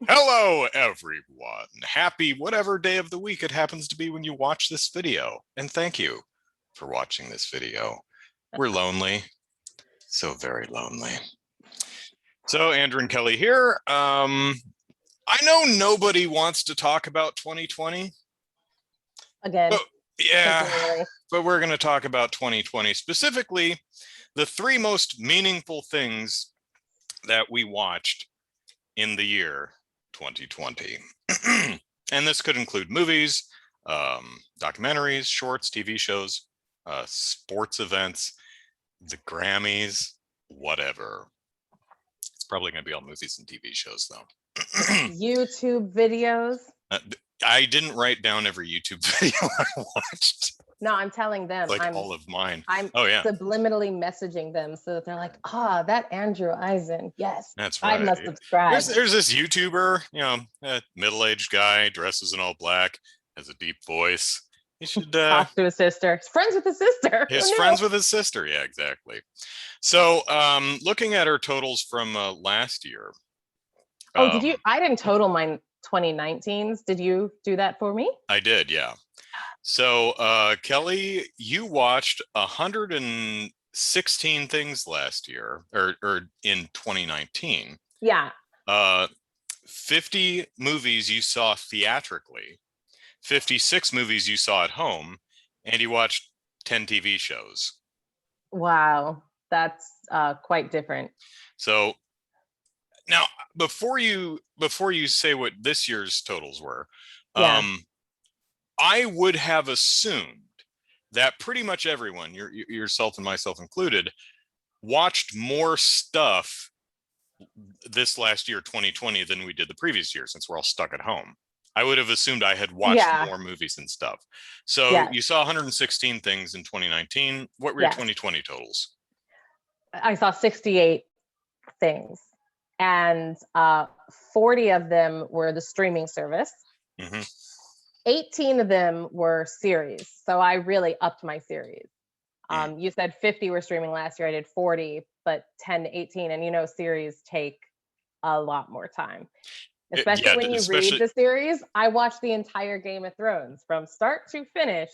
Hello, everyone. Happy whatever day of the week it happens to be when you watch this video. And thank you for watching this video. We're lonely, so very lonely. So, Andrew and Kelly here. I know nobody wants to talk about 2020. Again, but, yeah, continually. but we're going to talk about 2020, specifically the three most meaningful things that we watched in the year 2020. And this could include movies, documentaries, shorts, TV shows, sports events, the Grammys, whatever. It's probably going to be all movies and TV shows, though. YouTube videos. I didn't write down every YouTube video I watched. No, I'm telling them. Like all of mine. I'm yeah. Subliminally messaging them so that they're like, that Andrew Eisen. Yes. That's right. I must subscribe. There's this YouTuber, middle-aged guy, dresses in all black, has a deep voice. He should talk to his sister. He's friends with his sister. He's friends with his sister. Yeah, exactly. So looking at our totals from last year. Did you? I didn't total mine 2019's. Did you do that for me? I did, yeah. So Kelly, you watched 116 things last year, or in 2019. Yeah. 50 movies you saw theatrically, 56 movies you saw at home, and you watched 10 TV shows. Wow, that's quite different. So now, before you say what this year's totals were, I would have assumed that pretty much everyone, yourself and myself included, watched more stuff this last year, 2020, than we did the previous year, since we're all stuck at home. I would have assumed I had watched more movies and stuff. So you saw 116 things in 2019. What were your 2020 totals? I saw 68 things, and 40 of them were the streaming service. Mm-hmm. 18 of them were series. So I really upped my series. You said 50 were streaming last year. I did 40, but 10 to 18. And series take a lot more time. Especially when you read the series. I watched the entire Game of Thrones from start to finish.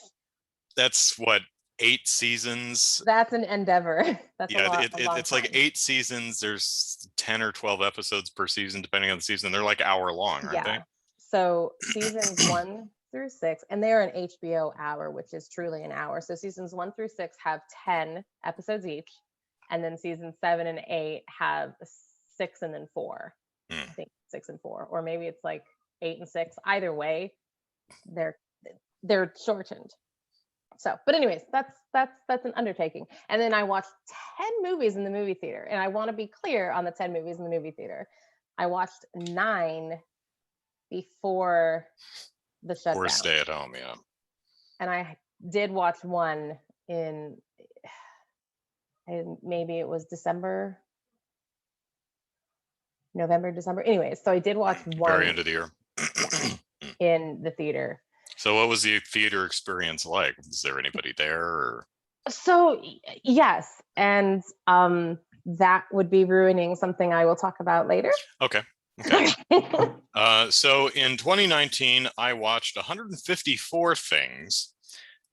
That's what, 8 seasons? That's an endeavor. That's it's like 8 seasons. There's 10 or 12 episodes per season, depending on the season. They're like hour long, aren't they? So seasons 1 through 6, and they're an HBO hour, which is truly an hour. So seasons 1 through 6 have 10 episodes each, and then seasons 7 and 8 have 6 and then 4. I think 6 and 4, or maybe it's like 8 and 6. Either way, they're shortened. So, but anyways, that's an undertaking. And then I watched 10 movies in the movie theater, and I want to be clear on the 10 movies in the movie theater. I watched 9 before the shutdown. Or stay at home, yeah. And I did watch one in maybe it was November, December. Anyways, so I did watch one. Very end of the year. In the theater. So what was the theater experience like? Was there anybody there? Or? So yes, and that would be ruining something I will talk about later. Okay. So in 2019, I watched 154 things,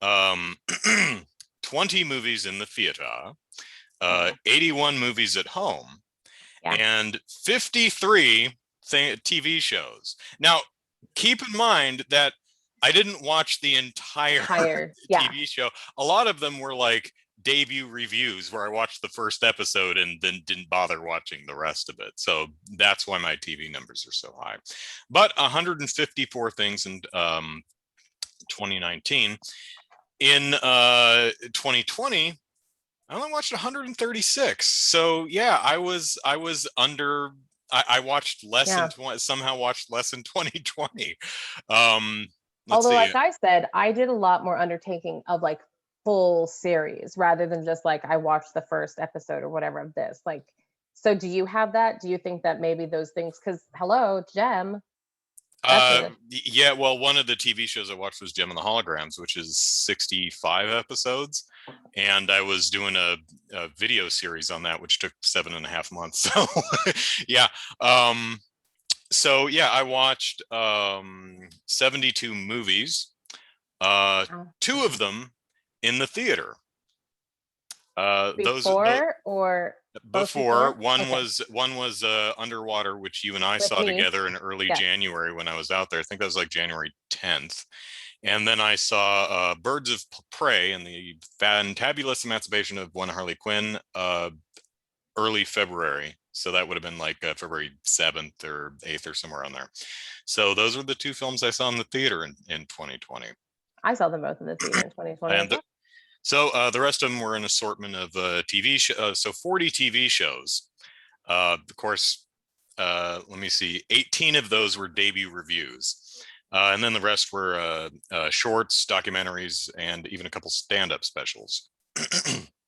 20 movies in the theater, 81 movies at home, and 53 TV shows. Now, keep in mind that I didn't watch the entire TV show. A lot of them were like debut reviews where I watched the first episode and then didn't bother watching the rest of it. So that's why my TV numbers are so high. But 154 things in 2019. In 2020, I only watched 136. So yeah, I was under. I watched less somehow watched less in 2020. Although, like I said, I did a lot more undertaking of like full series rather than just like I watched the first episode or whatever of this. Like, so do you have that? Do you think that maybe those things? Because hello, Gem. Yeah, well, one of the TV shows I watched was Gem and the Holograms, which is 65 episodes, and I was doing a video series on that, which took 7.5 months. So, yeah. So yeah, I watched 72 movies. Wow. Two of them in the theater. Those Before or both before. before? One Okay. was Underwater, which you and I With saw me. together in early Yes. January when I was out there. I think that was like January 10th. And then I saw Birds of Prey and the Fantabulous Emancipation of One Harley Quinn early February. So that would have been like February 7th or 8th or somewhere on there. So those were the two films I saw in the theater in 2020. I saw them both in the theater in 2020 as And well. so the rest of them were an assortment of TV shows. So 40 TV shows. Of course, let me see, 18 of those were debut reviews. And then the rest were shorts, documentaries, and even a couple stand-up specials.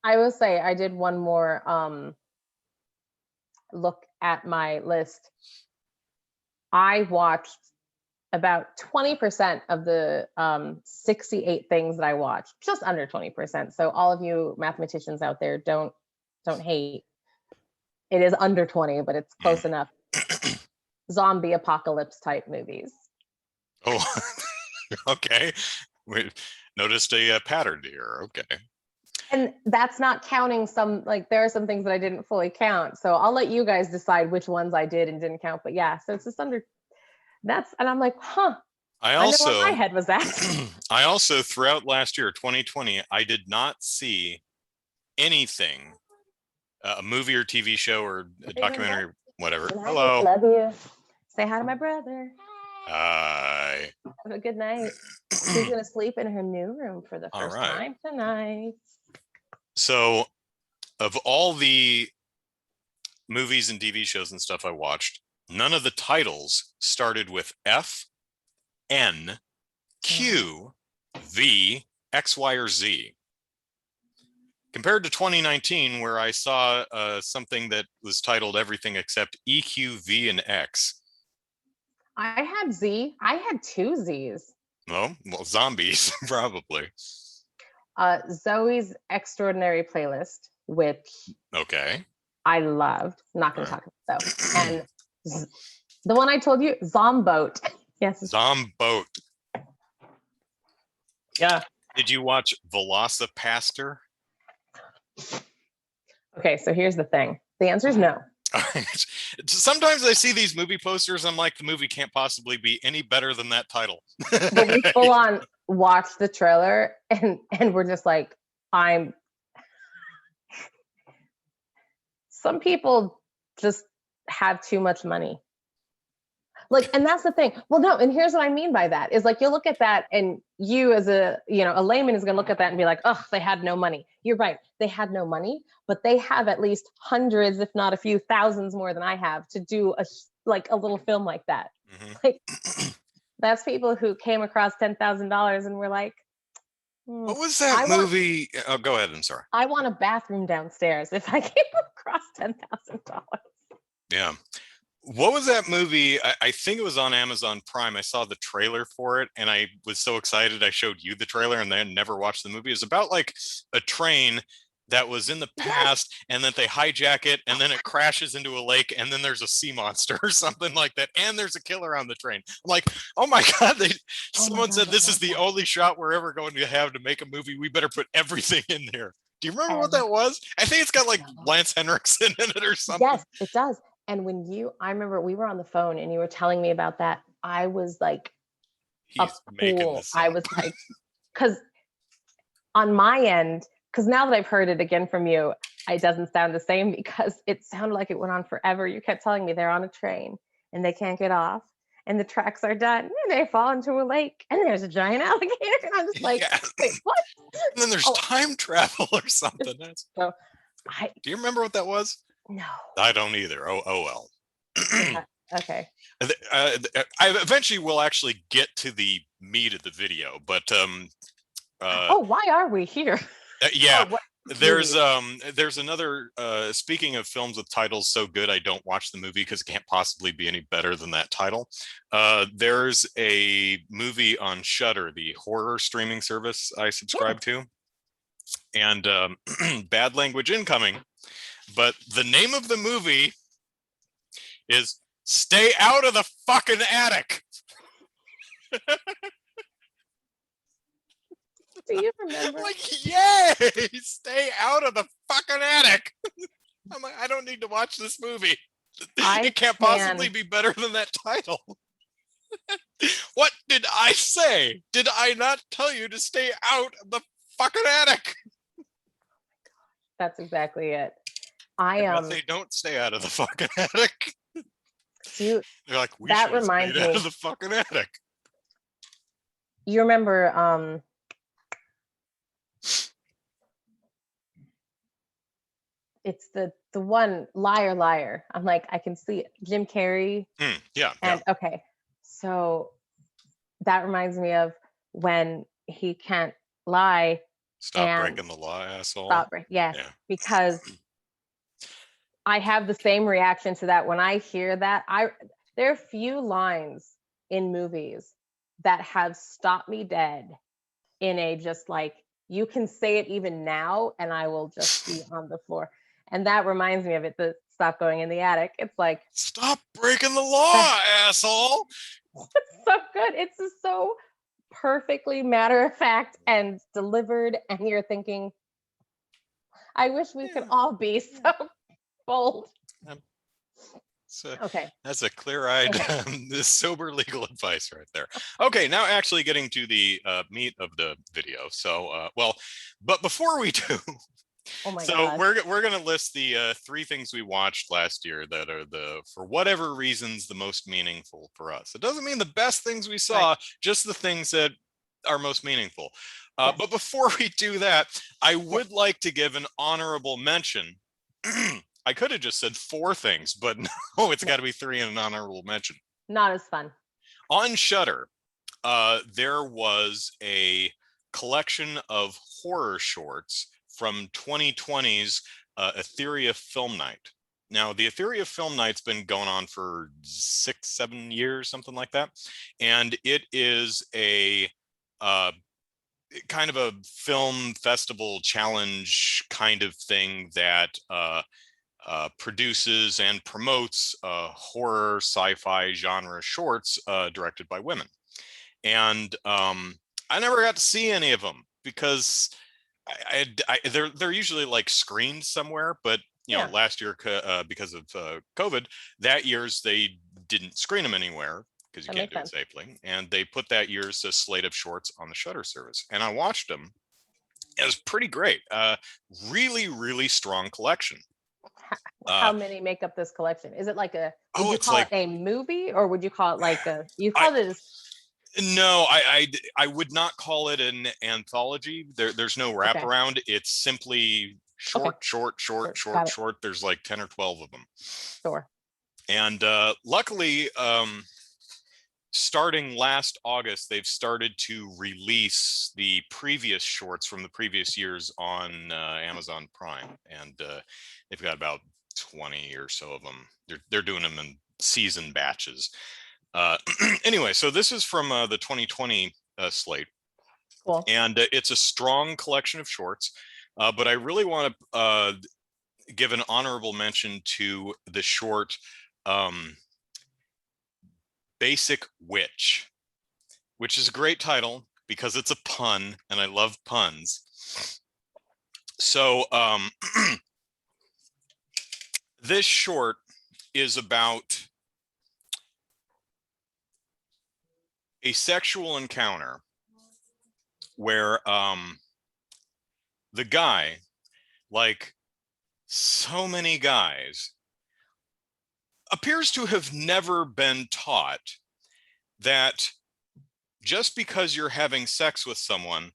I will say I did one more look at my list. I watched about 20% of the 68 things that I watched, just under 20%. So all of you mathematicians out there, don't hate. It is under 20, but it's close enough. Zombie apocalypse type movies. Oh, okay. We noticed a pattern here. Okay. And that's not counting some, like, there are some things that I didn't fully count. So I'll let you guys decide which ones I did and didn't count. But yeah, so it's just under that's, and I'm like, huh, I I know where my also, head was at. I also throughout last year, 2020, I did not see anything, a movie or TV show or a documentary, whatever. Hello. Love you. Say hi to my brother. Hi. Have a good night. She's gonna sleep in her new room for the All first right. time tonight. So, of all the movies and TV shows and stuff I watched, none of the titles started with F, N, Q, V, X, Y, or Z. Compared to 2019, where I saw something that was titled everything except E, Q, V, and X. I had Z. I had two Z's. Oh, well, zombies, probably. Zoe's Extraordinary Playlist, which Okay. I loved. Not going to talk about though. And the one I told you, Zomboat. Yes. Zomboat. Yeah. Did you watch Velocipaster? Okay, so here's the thing. The answer is no. Sometimes I see these movie posters. I'm like, the movie can't possibly be any better than that title. But we full on watched the trailer and we're just like, some people just have too much money. Like, and that's the thing. Well, no, and here's what I mean by that is like, you look at that and you as a layman is going to look at that and be like, oh, they had no money. You're right. They had no money, but they have at least hundreds, if not a few thousands more than I have to do a little film like that. Mm-hmm. Like, that's people who came across $10,000 and were like, what was that movie? Oh, go ahead. I'm sorry. I want a bathroom downstairs if I came across $10,000. Yeah. What was that movie? I think it was on Amazon Prime. I saw the trailer for it and I was so excited. I showed you the trailer and then never watched the movie. It's about like a train that was in the past and then they hijack it and then it crashes into a lake and then there's a sea monster or something like that. And there's a killer on the train. I'm like, oh my God, someone said this is the only shot we're ever going to have to make a movie. We better put everything in there. Do you remember what that was? I think it's got like Lance Henriksen in it or something. Yes, it does. And I remember we were on the phone and you were telling me about that. I was like, he's making this up. I was like, because on my end, because now that I've heard it again from you, it doesn't sound the same because it sounded like it went on forever. You kept telling me they're on a train and they can't get off and the tracks are done and they fall into a lake and there's a giant alligator. And I'm just like, wait, what? And then there's time travel or something. Do you remember what that was? No. I don't either. Oh well. Yeah, okay. I eventually will actually get to the meat of the video, but why are we here? Yeah. There's another speaking of films with titles so good I don't watch the movie because it can't possibly be any better than that title. There's a movie on Shudder, the horror streaming service I subscribe to, and bad language incoming, but the name of the movie is stay out of the fucking attic. Do you remember? I'm like, yay, stay out of the fucking attic. I'm like, I don't need to watch this movie. It can't possibly be better than that title. What did I say? Did I not tell you to stay out of the fucking attic? That's exactly it. But they don't stay out of the fucking attic. They're like, we should have stayed out of the fucking attic. You remember it's the one Liar Liar. I'm like, I can see it. Jim Carrey. Yeah. Okay. So that reminds me of when he can't lie. Stop breaking the law, asshole. Yeah. Because I have the same reaction to that. When I hear that, there are few lines in movies that have stopped me dead in a just like, you can say it even now and I will just be on the floor. And that reminds me of it, the stop going in the attic. It's like, stop breaking the law, asshole. It's so good. It's just so perfectly matter of fact and delivered. And you're thinking, I wish we could all be so bold. Okay. That's a clear-eyed, sober legal advice right there. Okay, now actually getting to the meat of the video. So, but before we do, God. we're going to list the 3 things we watched last year that are for whatever reasons, the most meaningful for us. It doesn't mean the best things we saw, just the things that are most meaningful. But before we do that, I would like to give an honorable mention. I could have just said 4 things, but no, it's got to be 3 and an honorable mention. Not as fun. On Shudder, there was a collection of horror shorts from 2020's Etheria Film Night. Now, the Etheria Film Night's been going on for 6-7 years, something like that. And it is a kind of a film festival challenge kind of thing that produces and promotes horror sci-fi genre shorts directed by women. And I never got to see any of them because they're usually like screened somewhere, but you know, last year because of COVID, that year's they didn't screen them anywhere because you can't do it safely, and they put that year's slate of shorts on the Shudder service, and I watched them. It was pretty great. Really, really strong collection. How many make up this collection? Is it like a, would you call it a movie, or would you call it like a, you called it as... No, I would not call it an anthology. There's no wraparound. It's simply short. There's like 10 or 12 of them. Sure. And luckily, starting last August, they've started to release the previous shorts from the previous years on Amazon Prime, and they've got about 20 or so of them. They're doing them in season batches. Anyway, so this is from the 2020 slate. Cool. And it's a strong collection of shorts, but I really want to give an honorable mention to the short Basic Witch, which is a great title because it's a pun, and I love puns. So this short is about a sexual encounter where the guy, like so many guys, appears to have never been taught that just because you're having sex with someone,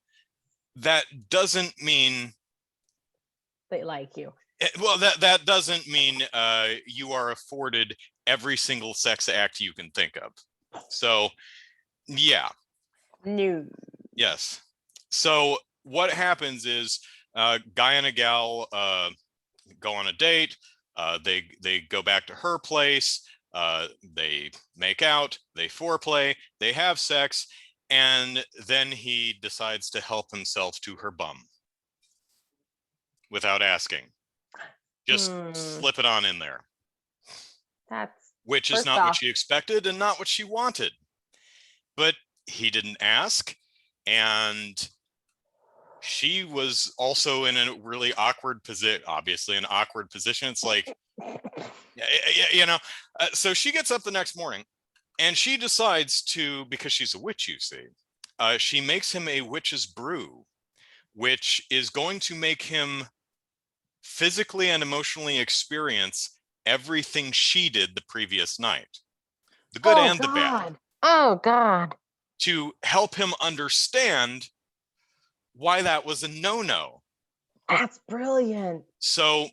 that doesn't mean they like you. Well, that doesn't mean you are afforded every single sex act you can think of. So, yeah. No. Yes. So what happens is guy and a gal go on a date. They go back to her place. They make out. They foreplay. They have sex, and then he decides to help himself to her bum without asking. Just slip it on in there. That's which is First not what off, she expected and not what she wanted. But he didn't ask, and she was also in a really awkward position, obviously an awkward position. It's like, you know, so she gets up the next morning and she decides to, because she's a witch, you see, she makes him a witch's brew, which is going to make him physically and emotionally experience everything she did the previous night, the good and the bad, oh God, to help him understand why that was a no-no. that's brilliant. So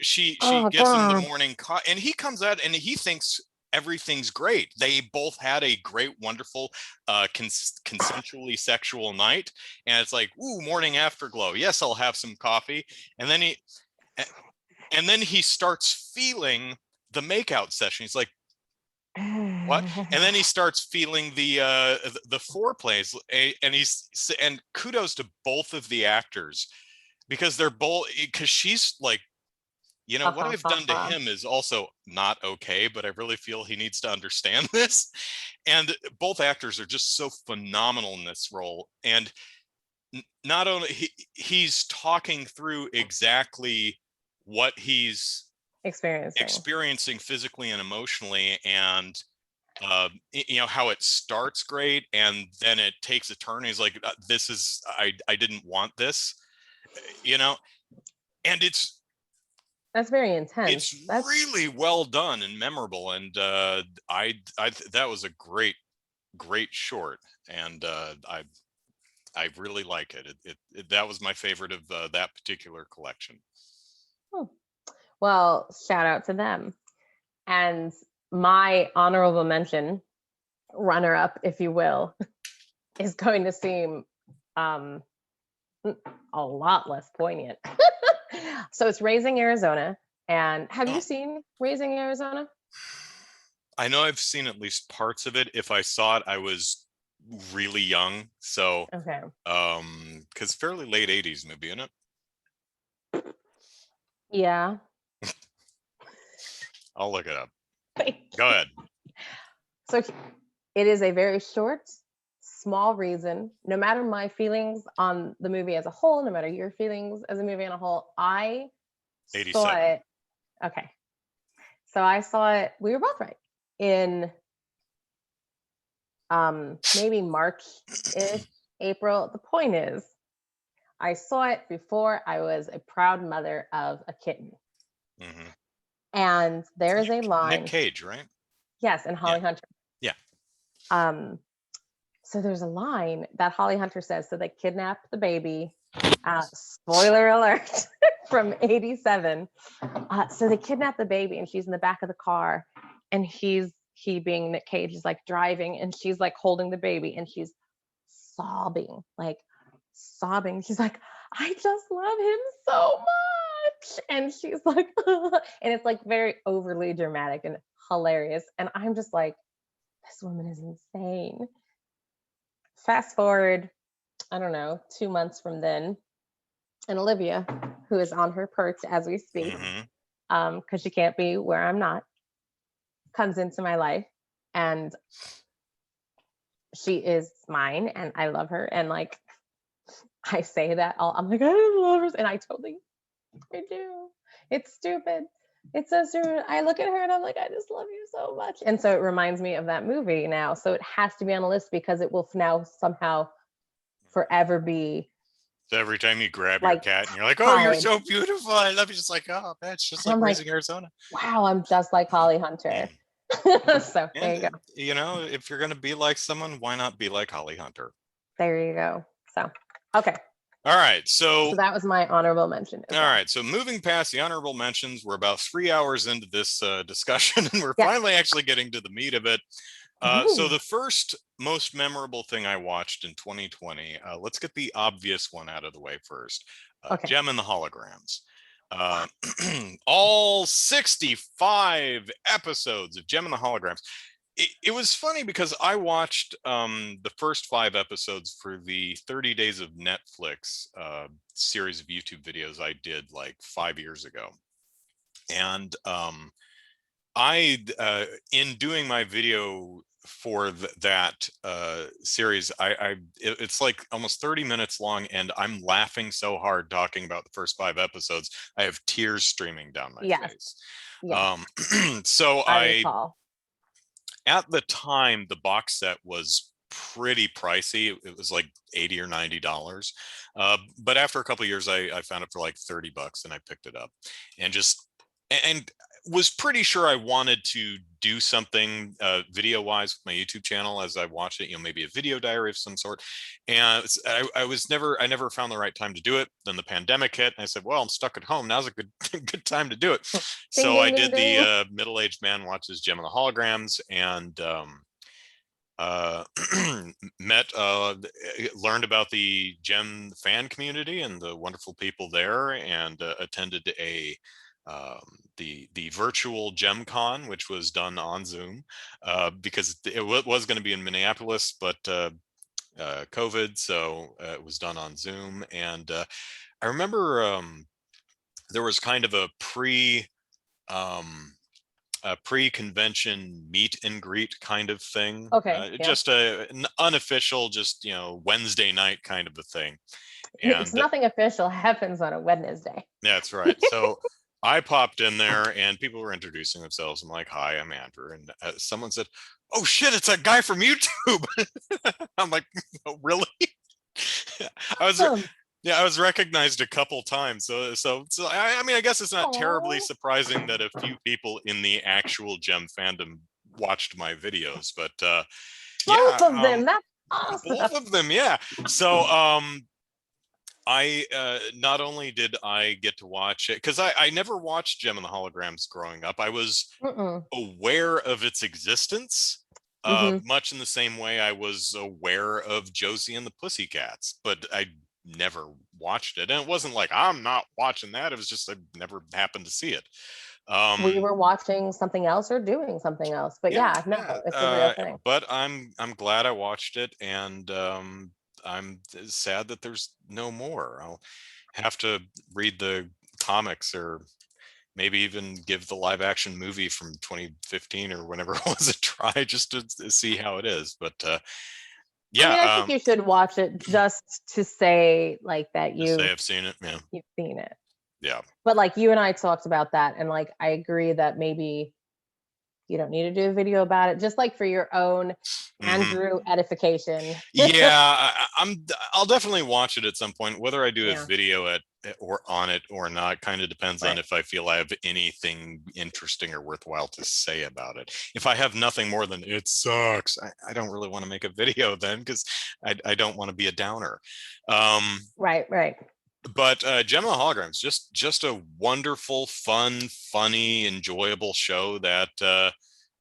she Oh gives him the God. morning and he comes out and he thinks everything's great. They both had a great, wonderful, consensually sexual night, and it's like, ooh, morning afterglow. Yes, I'll have some coffee. And then he starts feeling the makeout session. He's like, what? And then he starts feeling the foreplays, and kudos to both of the actors, because they're both, because she's like, what I've done to him is also not okay, but I really feel he needs to understand this. And both actors are just so phenomenal in this role. And not only he's talking through exactly what he's experiencing physically and emotionally, and how it starts great and then it takes a turn. He's like, this is, I didn't want this, and that's very intense. That's really well done and memorable. And I that was a great short, and I really like it. That was my favorite of that particular collection. Well, shout out to them. And my honorable mention, runner up, if you will, is going to seem a lot less poignant. So it's Raising Arizona. And have you seen Raising Arizona? I know I've seen at least parts of it. If I saw it, I was really young. So, okay. Because fairly late 80s movie, isn't it? Yeah. I'll look it up. Go ahead. So it is a very short, small reason. No matter my feelings on the movie as a whole, no matter your feelings as a movie on a whole, I 87. saw it. Okay. So I saw it, we were both right, in maybe March-ish, April. The point is, I saw it before I was a proud mother of a kitten. Mm-hmm. And there's a line. Nick Cage, right? Yes, and Holly Hunter. Yeah. So there's a line that Holly Hunter says, so they kidnapped the baby. Spoiler alert from 87. So they kidnapped the baby and she's in the back of the car, and he being Nick Cage is like driving, and she's like holding the baby and she's sobbing. She's like, I just love him so much. And she's like, and it's like very overly dramatic and hilarious. And I'm just like, this woman is insane. Fast forward, I don't know, 2 months from then, and Olivia, who is on her perch as we speak, because she can't be where I'm not, comes into my life, and she is mine, and I love her. And like, I say that I'm like, I love her, and I do. It's stupid. It's so stupid. I look at her and I'm like, I just love you so much. And so it reminds me of that movie now. So it has to be on a list because it will now somehow forever be. So every time you grab your cat and you're like, oh, you're so beautiful, I love you, just like, oh, man, it's just like Raising Arizona. Wow, I'm just like Holly Hunter. So there you go. If you're going to be like someone, why not be like Holly Hunter? There you go. So, okay. All right. So that was my honorable mention. All right. So moving past the honorable mentions, we're about 3 hours into this discussion, and we're finally actually getting to the meat of it. So the first most memorable thing I watched in 2020, let's get the obvious one out of the way first. Gem and the Holograms. All 65 episodes of Gem and the Holograms. It was funny because I watched the first 5 episodes for the 30 Days of Netflix series of YouTube videos I did like 5 years ago. And in doing my video for that series, it's like almost 30 minutes long, and I'm laughing so hard talking about the first 5 episodes. I have tears streaming down my face. Yes. So I recall. at the time, the box set was pretty pricey. It was like $80 or $90. But after a couple of years, I found it for like $30 and I picked it up and and was pretty sure I wanted to do something video wise with my YouTube channel as I watched it, maybe a video diary of some sort. And I never found the right time to do it. Then the pandemic hit and I said, well, I'm stuck at home. Now's a good time to do it. Ding, So ding, I ding, did ding. the middle-aged man watches Gem of the Holograms, and learned about the Gem fan community and the wonderful people there, and attended the virtual Gem Con, which was done on Zoom, because it was going to be in Minneapolis, but COVID, so it was done on Zoom. And I remember there was kind of a pre-convention meet and greet kind of thing. Okay. Just an unofficial, just Wednesday night kind of a thing. And it's nothing official happens on a Wednesday. That's right. So I popped in there and people were introducing themselves. I'm like, hi, I'm Andrew. And someone said, oh shit, it's that guy from YouTube. I'm like, oh, really? I was recognized a couple times. So I mean, I guess it's not terribly surprising that a few people in the actual Gem fandom watched my videos, but both of them. That's awesome. Both of them, yeah. So I not only did I get to watch it, because I never watched Gem and the Holograms growing up. I was aware of its existence, much in the same way I was aware of Josie and the Pussycats, but I never watched it. And it wasn't like I'm not watching that. It was just I never happened to see it. We were watching something else or doing something else, but no, it's a real thing. But I'm glad I watched it, and I'm sad that there's no more. I'll have to read the comics, or maybe even give the live action movie from 2015 or whenever it was a try, just to see how it is. But yeah, I think you should watch it just to say like that I've seen it. Yeah, you've seen it. Yeah, but like you and I talked about that, and like I agree that maybe you don't need to do a video about it, just like for your own Andrew edification. Yeah, I'll definitely watch it at some point. Whether I do a video on it or not kind of depends on if I feel I have anything interesting or worthwhile to say about it. If I have nothing more than it sucks, I don't really want to make a video then, because I don't want to be a downer. Right. But Gem of the Holograms, just a wonderful, fun, funny, enjoyable show that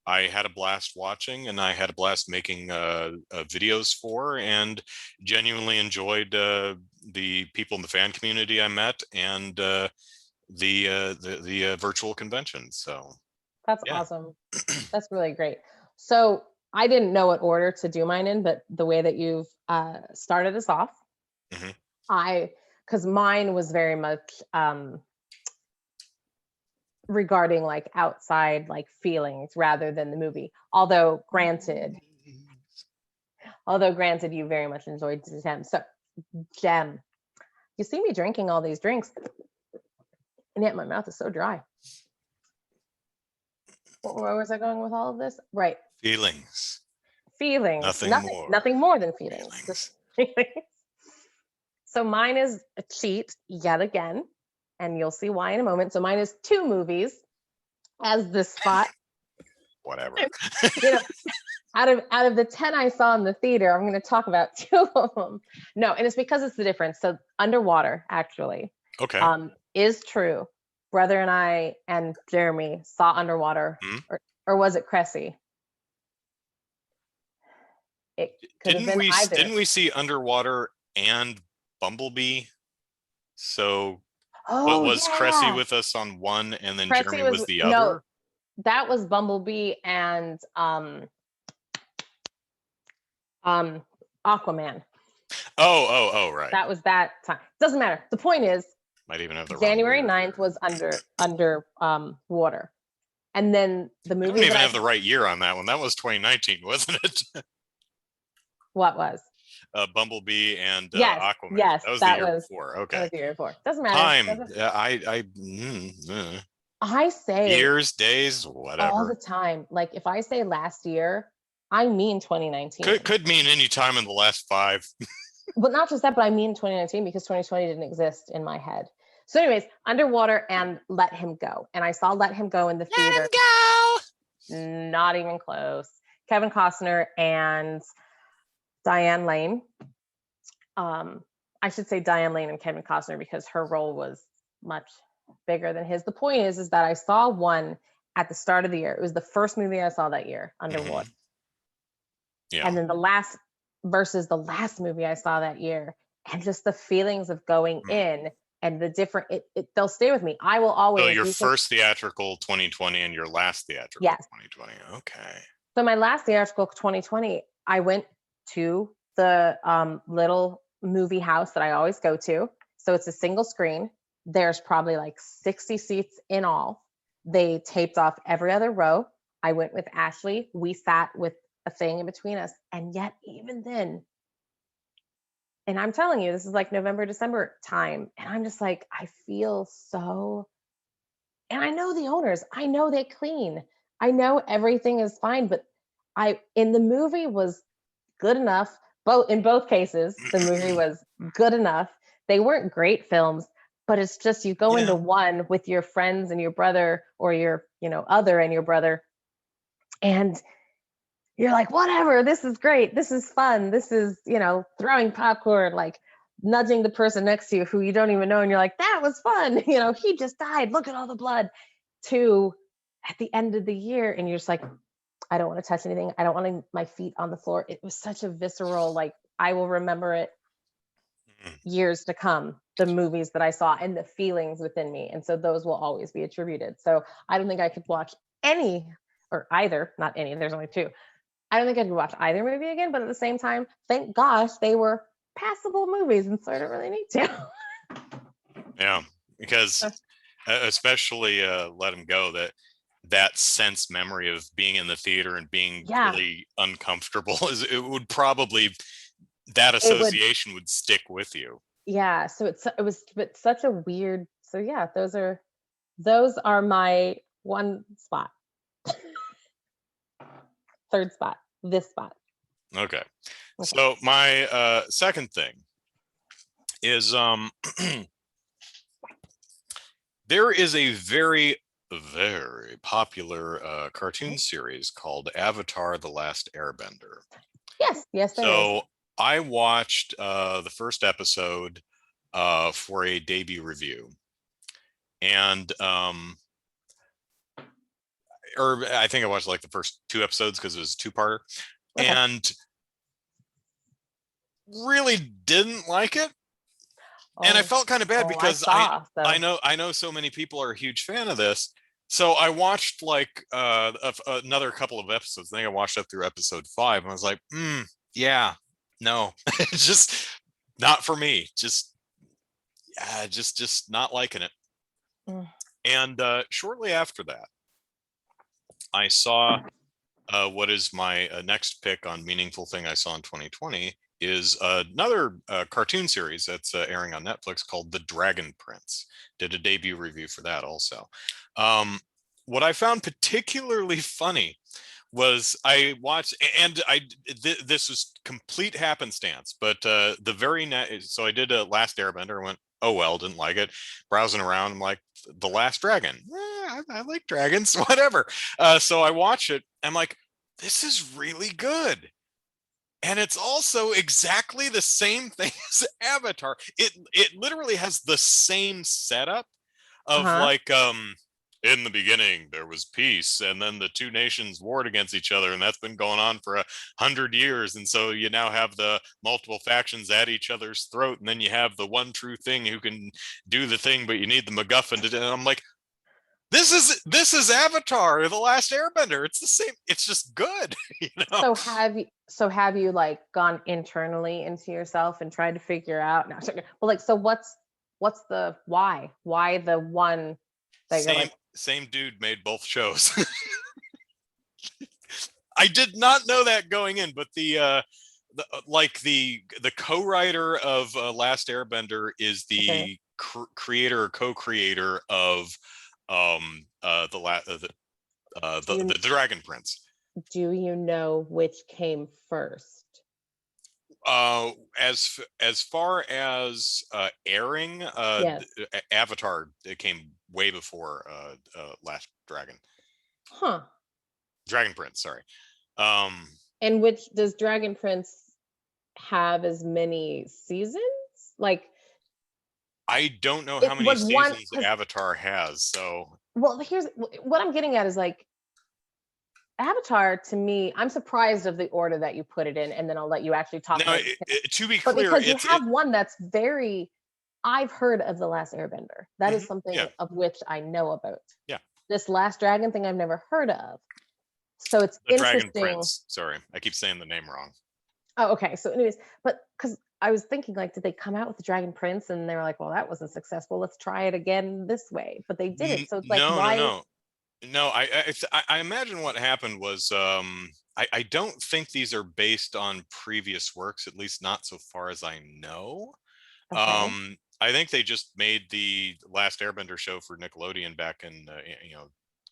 I had a blast watching, and I had a blast making videos for, and genuinely enjoyed the people in the fan community I met, and the virtual convention. So that's awesome. That's really great. So I didn't know what order to do mine in, but the way that you've started us off, because mine was very much regarding like outside like feelings rather than the movie. Although granted you very much enjoyed Gem. So Gem, you see me drinking all these drinks, and yet my mouth is so dry. Where was I going with all of this? Right. Feelings. Nothing more than feelings. So mine is a cheat yet again, and you'll see why in a moment. So mine is 2 movies as the spot. Whatever. Out of the 10 I saw in the theater, I'm going to talk about 2 of them. No, and it's because it's the difference. So Underwater, actually, is true. Brother and I and Jeremy saw Underwater, or was it Cressy? It could have been either. Didn't we see Underwater and Bumblebee? So was Cressy with us on one, and then Cressy Jeremy was the other? No, that was Bumblebee and Aquaman. Oh, right. That was that time. Doesn't matter. The point is, might even have the January 9th was under water. And then the movie I don't even have the right year on that one. That was 2019, wasn't it? What was? Bumblebee and Yes, Aquaman. yes, That was the year before. that Okay. was the year before. Doesn't matter. Time. I say Years, days, all the whatever. time. Like if I say last year, I mean 2019. Could mean any time in the last 5. But not just that, but I mean 2019 because 2020 didn't exist in my head. So, anyways, Underwater and Let Him Go. And I saw Let Him Go in the theater. Let him go. Not even close. Kevin Costner and Diane Lane. I should say Diane Lane and Kevin Costner because her role was much bigger than his. The point is that I saw one at the start of the year. It was the first movie I saw that year, Underwater. Yeah. And then the last movie I saw that year, and just the feelings of going in and the different, they'll stay with me. I will always. So your first theatrical 2020 and your last theatrical 2020. Okay. So my last theatrical 2020, I went to the little movie house that I always go to. So it's a single screen. There's probably like 60 seats in all. They taped off every other row. I went with Ashley. We sat with a thing in between us. And yet, even then, and I'm telling you, this is like November, December time. And I'm just like, I feel so, and I know the owners, I know they clean. I know everything is fine, but in the movie was good enough. In both cases, the movie was good enough. They weren't great films, but it's just you go into one with your friends and your brother, or your, other and your brother, and you're like, whatever, this is great. This is fun. This is, throwing popcorn, like nudging the person next to you who you don't even know. And you're like, that was fun. He just died. Look at all the blood. To at the end of the year. And you're just like, I don't want to touch anything. I don't want my feet on the floor. It was such a visceral, like, I will remember it years to come, the movies that I saw and the feelings within me. And so those will always be attributed. So I don't think I could watch any or either, not any, there's only 2. I don't think I could watch either movie again, but at the same time, thank gosh, they were passable movies, and so I don't really need to. Yeah, because especially Let Him Go, that sense memory of being in the theater and being really uncomfortable it would probably, that association would stick with you. Yeah, so it was such a weird. So yeah, those are my one spot. Third spot, this spot. Okay. So my second thing is there is a very, very popular cartoon series called Avatar: The Last Airbender. Yes. So I watched the first episode for a debut review, and or I think I watched like the first 2 episodes because it was a 2-parter, and really didn't like it. And I felt kind of bad because I know so many people are a huge fan of this. So I watched like another couple of episodes. I think I watched up through episode 5, and I was like, yeah, no, it's just not for me. Just not liking it. And shortly after that, I saw what is my next pick on meaningful thing I saw in 2020 is another cartoon series that's airing on Netflix called The Dragon Prince. Did a debut review for that also. What I found particularly funny was I watched, and this was complete happenstance, but the very next, so I did a Last Airbender and went, oh well, didn't like it. Browsing around, I'm like, The Last Dragon. I like dragons, whatever. So I watch it. I'm like, this is really good. And it's also exactly the same thing as Avatar. It literally has the same setup of like in the beginning there was peace, and then the 2 nations warred against each other, and that's been going on for 100 years, and so you now have the multiple factions at each other's throat, and then you have the one true thing who can do the thing, but you need the MacGuffin to do. And I'm like, this is Avatar: The Last Airbender. It's the same. It's just good. So have you like gone internally into yourself and tried to figure out? No, well, like, so what's the why? Why the one that you're like? Same dude made both shows. I did not know that going in, but the co-writer of Last Airbender is Okay. the creator or co-creator of the Dragon Prince. Do you know which came first? As far as airing, Yes. Avatar, it came way before Last Huh. Dragon Prince. Sorry. Um, And which does Dragon Prince have as many seasons? Like I don't know it how many was one seasons because Avatar has, so well, here's what I'm getting at is like Avatar to me, I'm surprised of the order that you put it in, and then I'll let you actually talk now about to be but clear, because you have one that's very I've heard of The Last Airbender. That is yeah, something of which I know about. yeah. This Last Dragon thing I've never heard of. So it's The Dragon interesting. Prince. Sorry, I keep saying the name wrong. Oh, okay. So anyways, but because I was thinking like, did they come out with the Dragon Prince and they were like, well, that wasn't successful. Let's try it again this way. But they didn't. So it's like, No, no, why? no. No, I imagine what happened was I don't think these are based on previous works, at least not so far as I know. Okay. I think they just made the Last Airbender show for Nickelodeon back in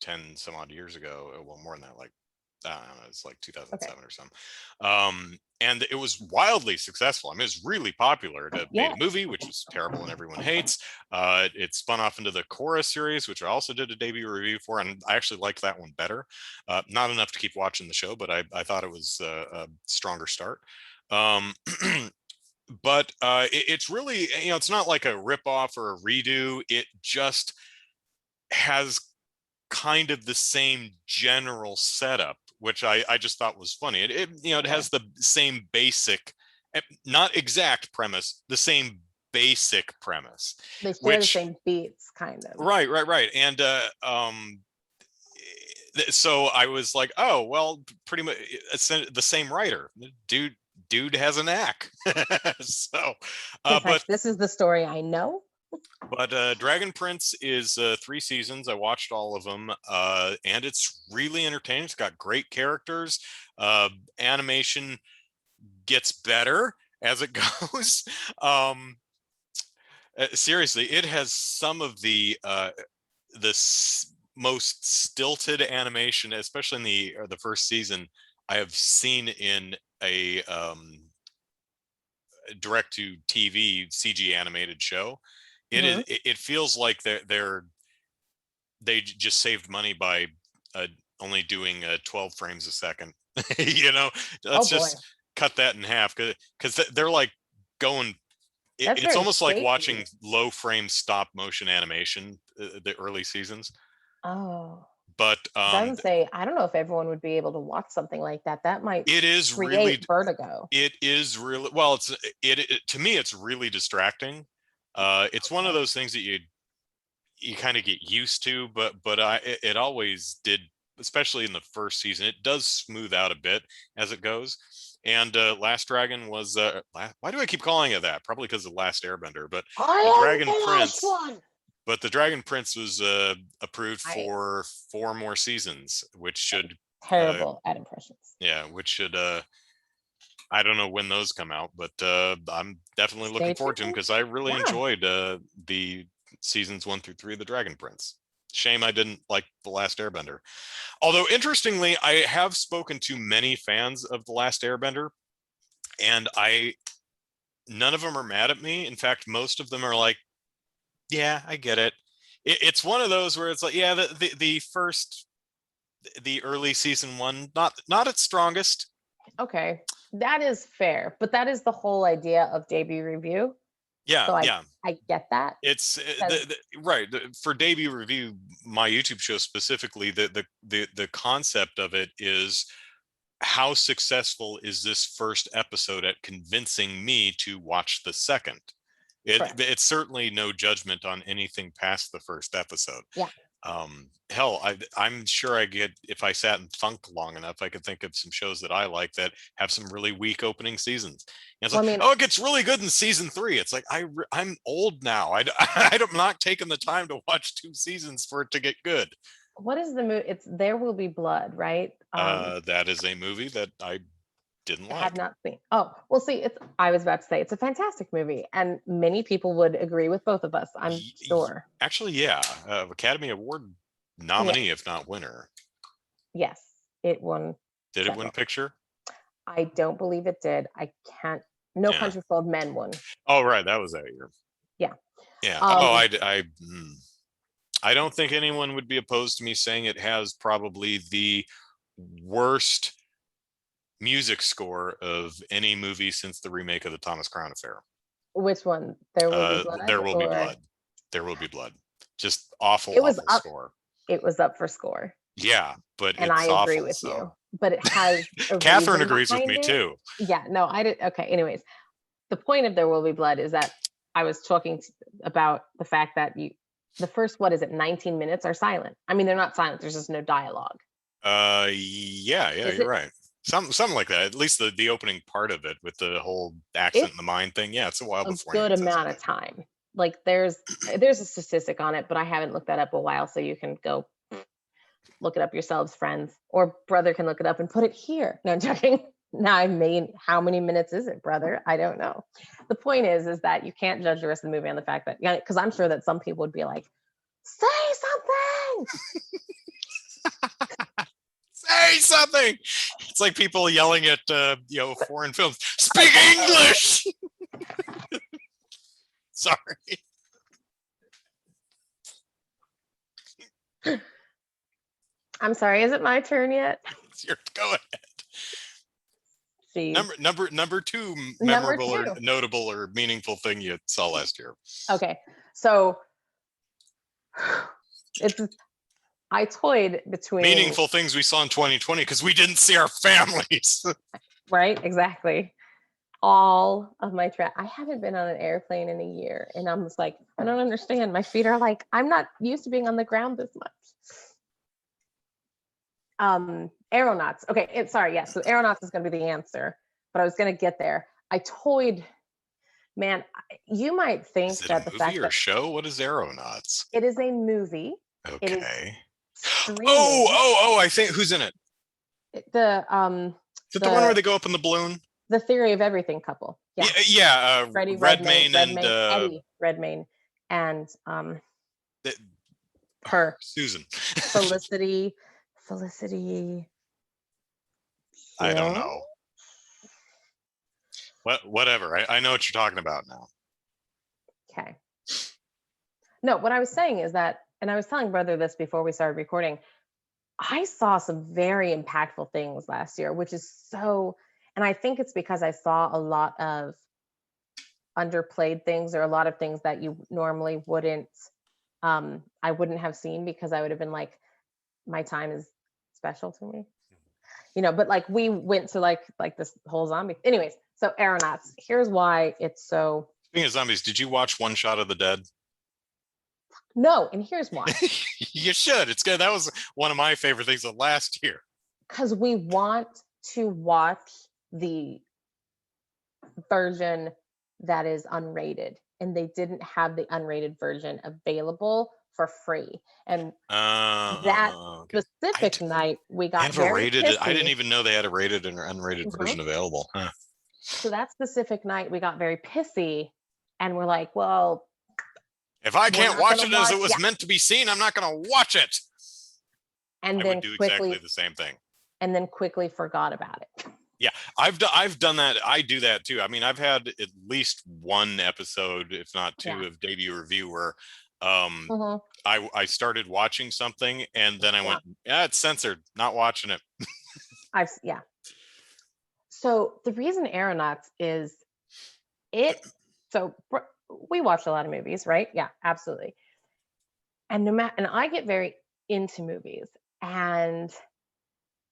10 some odd years ago. Well, more than that, like I don't know, it's like Okay. 2007 or something. And it was wildly successful. I mean, it was really popular. It made Yeah. a movie, which was terrible and everyone hates. It spun off into the Korra series, which I also did a debut review for, and I actually liked that one better. Not enough to keep watching the show, but I thought it was a stronger start. Um, but it's really, it's not like a rip off or a redo. It just has kind of the same general setup, which I just thought was funny. It Okay. has the same basic, not exact premise, the same basic premise, They share the which same beats, kind of. right. And so I was like, oh well, pretty much it's the same writer. Dude has a knack. So In but fact, this is the story I know. Dragon Prince is 3 seasons. I watched all of them, and it's really entertaining. It's got great characters. Animation gets better as it goes. Seriously, it has some of most stilted animation, especially in the first season, I have seen in a direct to TV CG animated show. Mhm. It feels like they just saved money by only doing 12 frames a second. you know, Oh let's boy, just cut that in half because they're like going. that's It's very almost like watching shaky. low frame stop motion animation, the early seasons. Oh, But because I would say I don't know if everyone would be able to watch something like that. That might it is really, create vertigo. well. It to me, it's really distracting. It's one of Okay. those things that you kind of get used to, but it always did, especially in the first season. It does smooth out a bit as it goes. And Last Dragon was why do I keep calling it that? Probably because of Last Airbender, but the I am Dragon the last Prince. one. But the Dragon Prince was approved I for 4 more seasons, which should terrible at impressions. which should I don't know when those come out, but I'm definitely Stay looking forward to them tuned. because I really Yeah. enjoyed the seasons 1 through 3 of the Dragon Prince. Shame I didn't like The Last Airbender. Although interestingly, I have spoken to many fans of The Last Airbender, and none of them are mad at me. In fact, most of them are like, "Yeah, I get it." It's one of those where it's like, yeah, the early season one, not its strongest. Okay. That is fair, but that is the whole idea of debut review. Yeah, So yeah. I get that It's because right for debut review, my YouTube show specifically. The concept of it is how successful is this first episode at convincing me to watch the second. correct. It's certainly no judgment on anything past the first episode. Yeah. Hell, I'm sure if I sat and thunk long enough, I could think of some shows that I like that have some really weak opening seasons. And it's Well, like, I mean, oh, it gets really good in season 3. It's like, I'm old now. I'm not taking the time to watch 2 seasons for it to get good. what is the movie? It's There Will Be Blood, right? That is a movie that I didn't Have like. not seen. Oh, well, see, I was about to say it's a fantastic movie, and many people would agree with both of us, I'm sure. Actually, yeah, Academy Award Yeah. nominee, if not winner. Yes, it won Did it win several. picture? I don't believe it did. I can't. No Yeah. Country for Old Men won. Oh, right, that was that year. Yeah. Yeah. Oh, Um, I don't think anyone would be opposed to me saying it has probably the worst music score of any movie since the remake of the Thomas Crown Affair. which one? There Will Be Blood, There Will Be or Blood. There Will Be Blood. Just awful, it was awful up. score. It was up for score, Yeah, but and I it's agree awful. with So you. But it has a Catherine reason agrees with behind me it. too. Yeah. No, I did. Okay. Anyways, the point of There Will Be Blood is that I was talking about the fact that the first, what is it, 19 minutes are silent. I mean, they're not silent. There's just no dialogue. Yeah, Is you're it? right. Something like that. At least the opening part of it with the whole accent in It's the mind thing. Yeah, it's a while a before good anyone says amount of anything. time. Like there's a statistic on it, but I haven't looked that up a while, so you can go look it up yourselves, friends, or brother can look it up and put it here. No, I'm joking. Now I mean, how many minutes is it, brother? I don't know. The point is that you can't judge the rest of the movie on the fact that, yeah, because I'm sure that some people would be like, say something. Say something. It's like people yelling at foreign films. Speak English. Sorry. I'm sorry. Is it my turn yet? Go ahead. Jeez. Number two Number memorable or two. notable or meaningful thing you saw last year. Okay, so I toyed between meaningful things we saw in 2020 because we didn't see our families. Right, exactly. All of my I haven't been on an airplane in a year, and I'm just like, I don't understand. My feet are like, I'm not used to being on the ground this much. Aeronauts. Okay, sorry, yes. So Aeronauts is going to be the answer, but I was going to get there. I toyed. Man, you might think is it that a the movie fact or that show? What is Aeronauts? it is a movie. It is Okay. streaming. Oh! I think who's in it? Is it the one where they go up in the balloon? The Theory of Everything couple. Yeah. Freddie Redmayne and Eddie Redmayne and her Susan. Felicity. I don't know. Whatever. I know what you're talking about now. Okay. No, what I was saying is that, and I was telling brother this before we started recording, I saw some very impactful things last year, which is so, and I think it's because I saw a lot of underplayed things, or a lot of things that you normally wouldn't, I wouldn't have seen, because I would have been like, my time is special to me, but like we went to like this whole zombie. Anyways, so Aeronauts, here's why it's so. Speaking of zombies, did you watch One Shot of the Dead? No, and here's why. You should. It's good. That was one of my favorite things of last year. Because we want to watch the version that is unrated, and they didn't have the unrated version available for free. And that specific night, we got very pissy. I didn't even know they had a rated and unrated version available. Huh. So that specific night, we got very pissy, and we're like, well, if I can't watch it as it was meant to be seen, I'm not going to watch it. And I then would do exactly the same thing. And then quickly forgot about it. Yeah, I've done that. I do that too. I mean, I've had at least one episode, if not two, of debut review where I started watching something and then I went, it's censored, not watching it. So the reason Aeronauts is so we watched a lot of movies, right? Yeah, absolutely. And and I get very into movies, and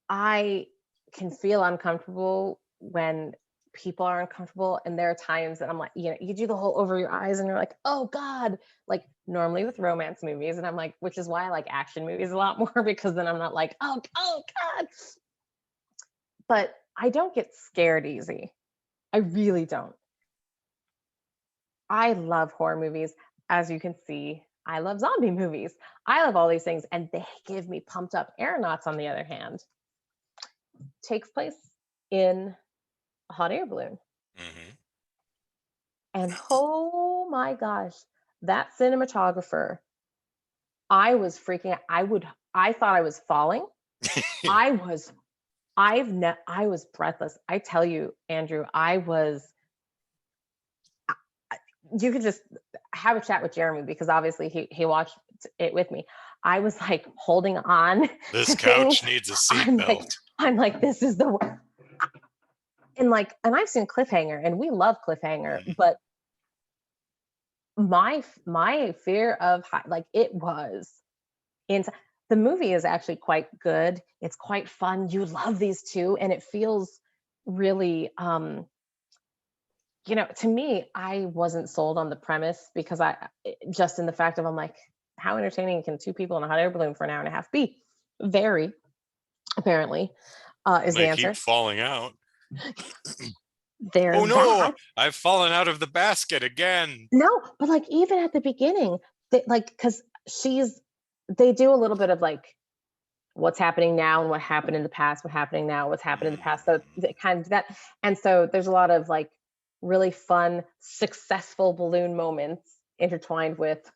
I can feel uncomfortable when people are uncomfortable, and there are times that I'm like, you do the whole over your eyes and you're like, oh God, like normally with romance movies, and I'm like, which is why I like action movies a lot more, because then I'm not like, oh God. But I don't get scared easy. I really don't. I love horror movies. As you can see, I love zombie movies. I love all these things, and they give me pumped up. Aeronauts, on the other hand, takes place in a hot air balloon. Mm-hmm. And oh my gosh, that cinematographer, I was freaking out. I thought I was falling. I was breathless. I tell you, Andrew, you could just have a chat with Jeremy, because obviously he watched it with me. I was like holding on. This couch needs a seatbelt. I'm like, this is the, and I've seen Cliffhanger, and we love Cliffhanger, but my fear of it was inside. The movie is actually quite good. It's quite fun. You love these two, and it feels really to me, I wasn't sold on the premise, because just in the fact of, I'm like, how entertaining can two people in a hot air balloon for an hour and a half be? Very, apparently, is the answer. Keep falling out. There's oh no, I've fallen out of the basket again. No, but even at the beginning, because they do a little bit of what's happening now and what happened in the past, what happening now, what's happened in the past. So kind of that. And so there's a lot of really fun, successful balloon moments intertwined with,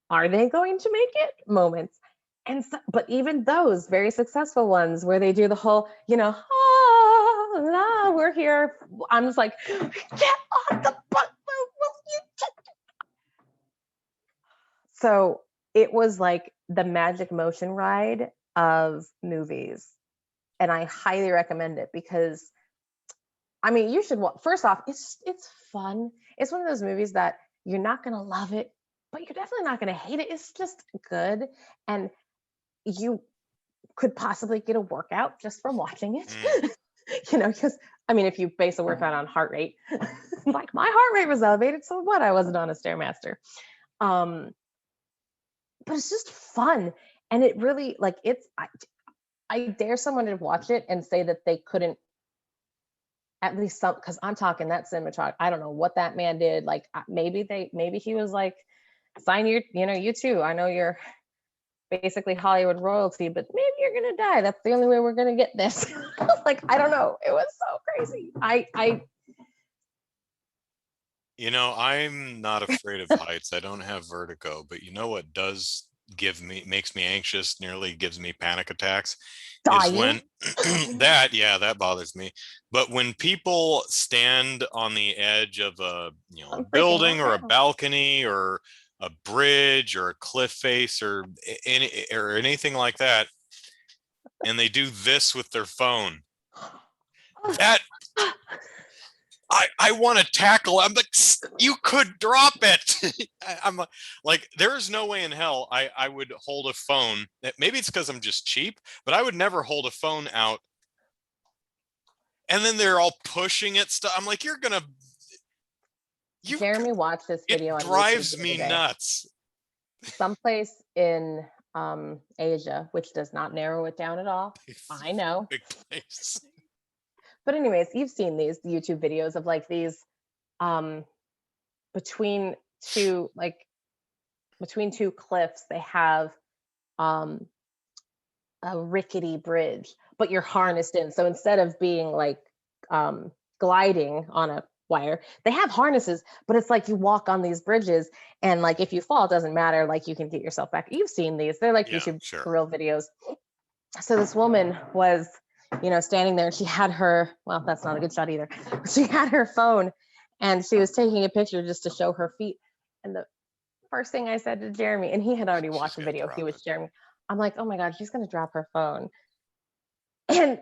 are they going to make it moments? And so, but even those very successful ones where they do the whole, we're here. I'm just like, get on the bus. So it was like the magic motion ride of movies. And I highly recommend it, because you should first off, it's fun. It's one of those movies that you're not going to love it, but you're definitely not going to hate it. It's just good. And you could possibly get a workout just from watching it. Because if you base a workout on heart rate, like my heart rate was elevated, so what? I wasn't on a Stairmaster. But it's just fun. And it really, I dare someone to watch it and say that they couldn't, at least some, because I'm talking that cinematography. I don't know what that man did. Maybe he was like, sign your, you too. I know you're basically Hollywood royalty, but maybe you're gonna die. That's the only way we're gonna get this. I don't know. It was so crazy. I'm not afraid of heights. I don't have vertigo, but what does makes me anxious, nearly gives me panic attacks, dying? Is when that bothers me. But when people stand on the edge of a building or a balcony or a bridge or a cliff face or anything like that, and they do this with their phone, that I want to tackle. I'm like, you could drop it. I'm like, there's no way in hell I would hold a phone. Maybe it's because I'm just cheap, but I would never hold a phone out. And then they're all pushing it stuff. I'm like, Jeremy watched this video. It drives me nuts. Someplace in Asia, which does not narrow it down at all. I know. Big place. But anyways, you've seen these YouTube videos of these between two cliffs, they have a rickety bridge, but you're harnessed in. So instead of being gliding on a wire, they have harnesses, but it's you walk on these bridges, and if you fall, it doesn't matter. You can get yourself back. You've seen these. They're YouTube thrill videos. So this woman was standing there, and she had her, well, that's not a good shot either. She had her phone, and she was taking a picture just to show her feet. And the first thing I said to Jeremy, and he had already watched the video, he was Jeremy, I'm like, oh my God, she's going to drop her phone. And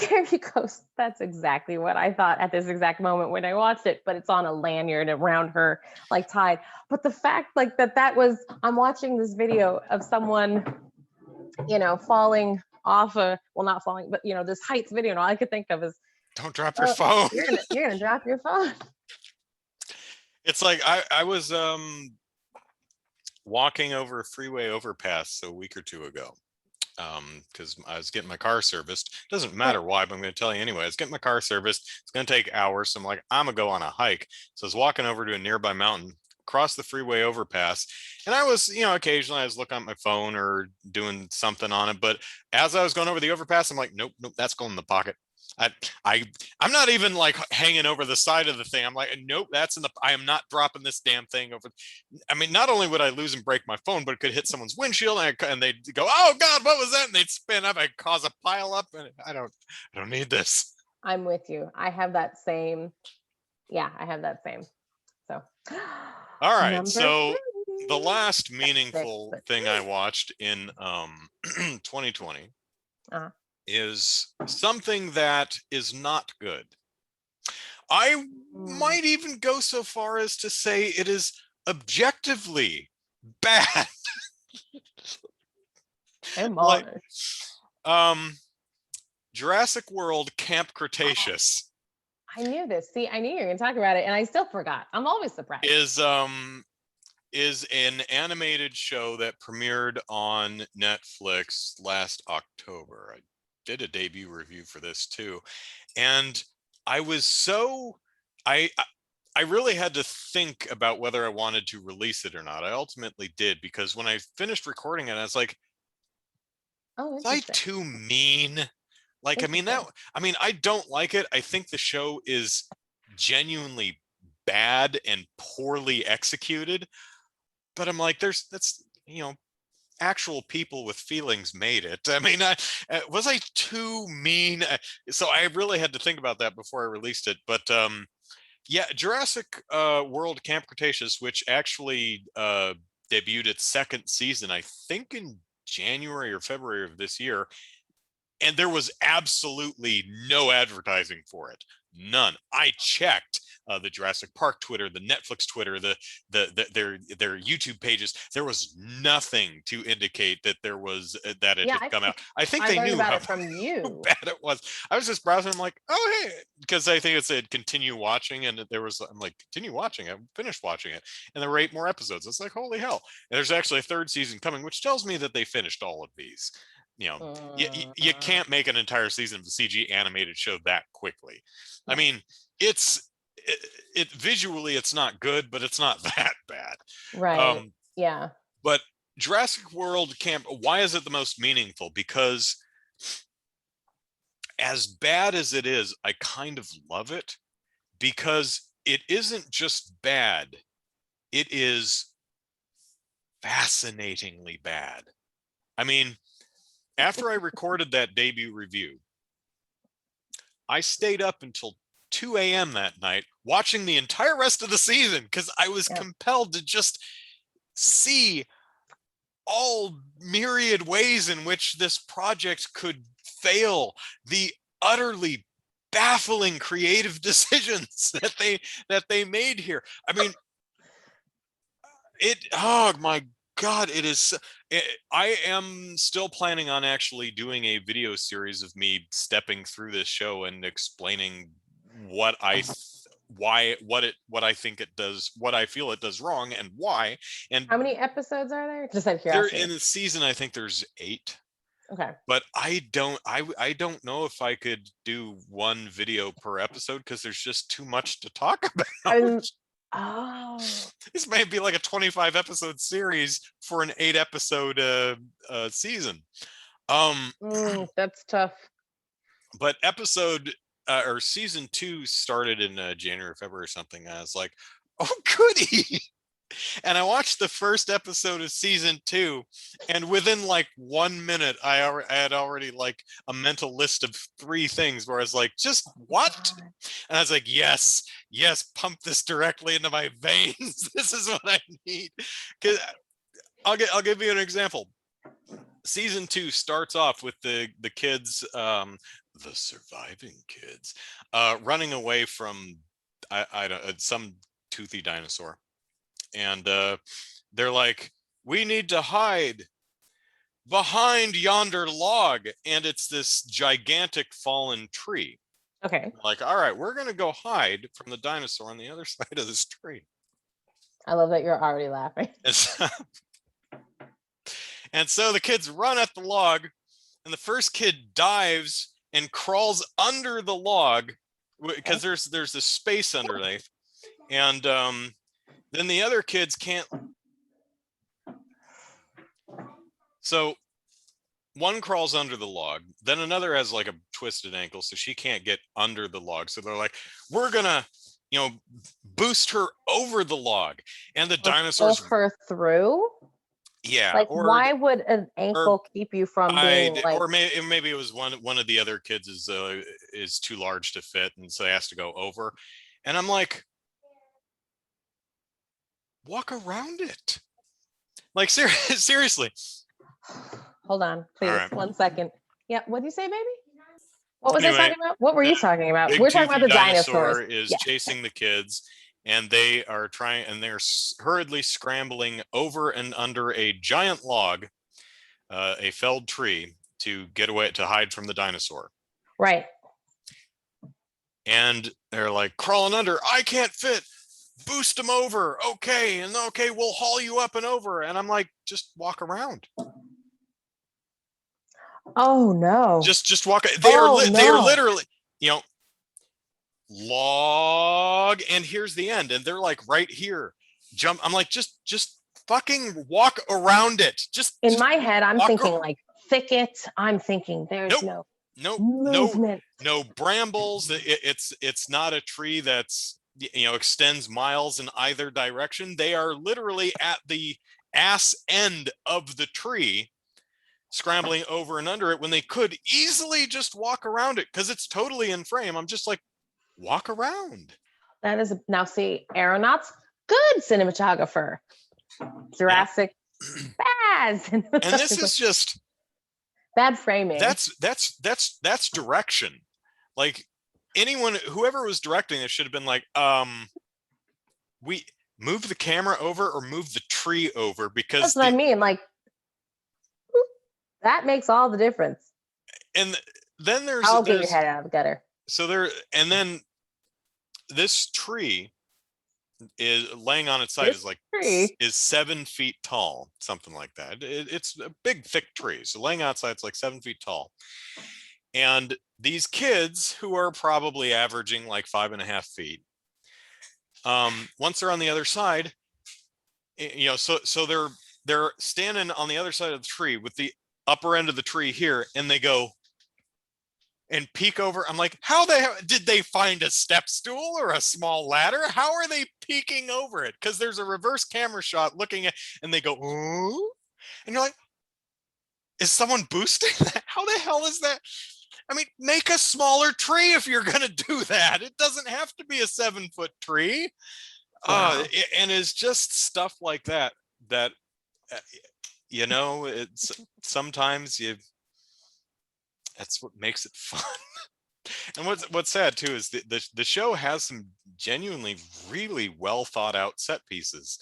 Jeremy goes, that's exactly what I thought at this exact moment when I watched it, but it's on a lanyard around her, tied. But the fact that was, I'm watching this video of someone, falling off not falling, but this heights video, and all I could think of is Don't drop your phone. You're gonna drop your phone. It's like I was walking over a freeway overpass a week or two ago, because I was getting my car serviced. Doesn't matter why, but I'm going to tell you anyway. I was getting my car serviced. It's going to take hours. So I'm like, I'm going to go on a hike. So I was walking over to a nearby mountain, across the freeway overpass. And I was, occasionally I was looking at my phone or doing something on it. But as I was going over the overpass, I'm like, nope, that's going in the pocket. I'm not even like hanging over the side of the thing. I'm like, nope, I am not dropping this damn thing over. I mean, not only would I lose and break my phone, but it could hit someone's windshield and they'd go, oh God, what was that? And they'd spin up and cause a pile up. And I don't need this. I'm with you. I have that same. Yeah, I have that same. So, all right. So the last meaningful thing I watched in 2020 is something that is not good. I might even go so far as to say it is objectively bad. Like, Jurassic World Camp Cretaceous. I knew this. See, I knew you were going to talk about it, and I still forgot. I'm always surprised. Is an animated show that premiered on Netflix last October. I did a debut review for this too, and I really had to think about whether I wanted to release it or not. I ultimately did, because when I finished recording it, I was like, "Was I too mean?" Like, I don't like it. I think the show is genuinely bad and poorly executed. But I'm like, that's actual people with feelings made it. I mean, was I too mean? So I really had to think about that before I released it. But yeah, Jurassic World Camp Cretaceous, which actually debuted its second season, I think in January or February of this year, and there was absolutely no advertising for it. None. I checked the Jurassic Park Twitter, the Netflix Twitter, their YouTube pages. There was nothing to indicate that there was that it had come out. I think they knew about it from you. How bad it was. I was just browsing. I'm like, oh hey, because I think it said continue watching, and I'm like, continue watching. I finished watching it, and there were 8 more episodes. It's like, holy hell! And there's actually a 3rd season coming, which tells me that they finished all of these. You can't make an entire season of a CG animated show that quickly. I mean, it visually it's not good, but it's not that bad. Right. Yeah. But Jurassic World Camp, why is it the most meaningful? Because as bad as it is, I kind of love it, because it isn't just bad. It is fascinatingly bad. I mean, after I recorded that debut review, I stayed up until 2 a.m. that night watching the entire rest of the season, because I was compelled to just see all myriad ways in which this project could fail, the utterly baffling creative decisions that they made here. I mean, oh my God, I am still planning on actually doing a video series of me stepping through this show and explaining what I think it does, what I feel it does wrong, and why. And how many episodes are there? Just out of curiosity. In the season, I think there's 8. Okay. But I don't know if I could do one video per episode, because there's just too much to talk about. This may be like a 25 episode series for an 8 episode season. That's tough. But season 2 started in January, February or something. I was like, oh goody. And I watched the first episode of season 2, and within like 1 minute, I had already like a mental list of 3 things where I was like, just what? And I was like, yes, pump this directly into my veins. This is what I need. Because I'll give you an example. Season 2 starts off with the kids, the surviving kids, running away from some toothy dinosaur. And they're like, we need to hide behind yonder log, and it's this gigantic fallen tree. Okay. Like, all right, we're gonna go hide from the dinosaur on the other side of this tree. I love that you're already laughing. And so the kids run at the log, and the first kid dives and crawls under the log because there's this space underneath, and then the other kids can't. So one crawls under the log, then another has like a twisted ankle, so she can't get under the log. So they're like, we're gonna, boost her over the log, and the dinosaurs pull her through. Yeah, like why would an ankle keep you from being like? Or maybe it was one of the other kids is too large to fit, and so he has to go over. And I'm like, walk around it. Like seriously. Hold on, please. Right. 1 second. Yeah, what did you say, baby? What was I talking about? What were you talking about? Big We're talking about the dinosaur dinosaurs. is chasing the kids, and they're hurriedly scrambling over and under a giant log, a felled tree, to get away, to hide from the dinosaur. Right. And they're like crawling under. I can't fit. Boost them over. Okay, we'll haul you up and over. And I'm like, just walk around. Oh no. Just walk. They are literally, log, and here's the end, and they're like right here. Jump. I'm like, just fucking walk around it. In my head, I'm thinking like thicket. I'm thinking there's no movement. No brambles. It's not a tree that's extends miles in either direction. They are literally at the ass end of the tree, scrambling over and under it when they could easily just walk around it because it's totally in frame. I'm just like, walk around. That is now see, aeronauts, good cinematographer. Jurassic, bad. And this is just bad framing. That's direction. Like whoever was directing it should have been like, we move the camera over or move the tree over, because that's what I mean. Like, that makes all the difference. And then I'll get your head out of the gutter. So then this tree is laying on its side is 7 feet tall, something like that. It's a big, thick tree. So laying outside, it's like 7 feet tall. And these kids, who are probably averaging like 5.5 feet, once they're on the other side, so they're standing on the other side of the tree with the upper end of the tree here, and they go and peek over. I'm like, how did they find a step stool or a small ladder? How are they peeking over it? Because there's a reverse camera shot looking at, and they go, ooh, and you're like, is someone boosting that? How the hell is that? I mean, make a smaller tree if you're going to do that. It doesn't have to be a 7-foot tree. Wow. And it's just stuff like that it's sometimes that's what makes it fun. And what's sad too is the show has some genuinely really well thought out set pieces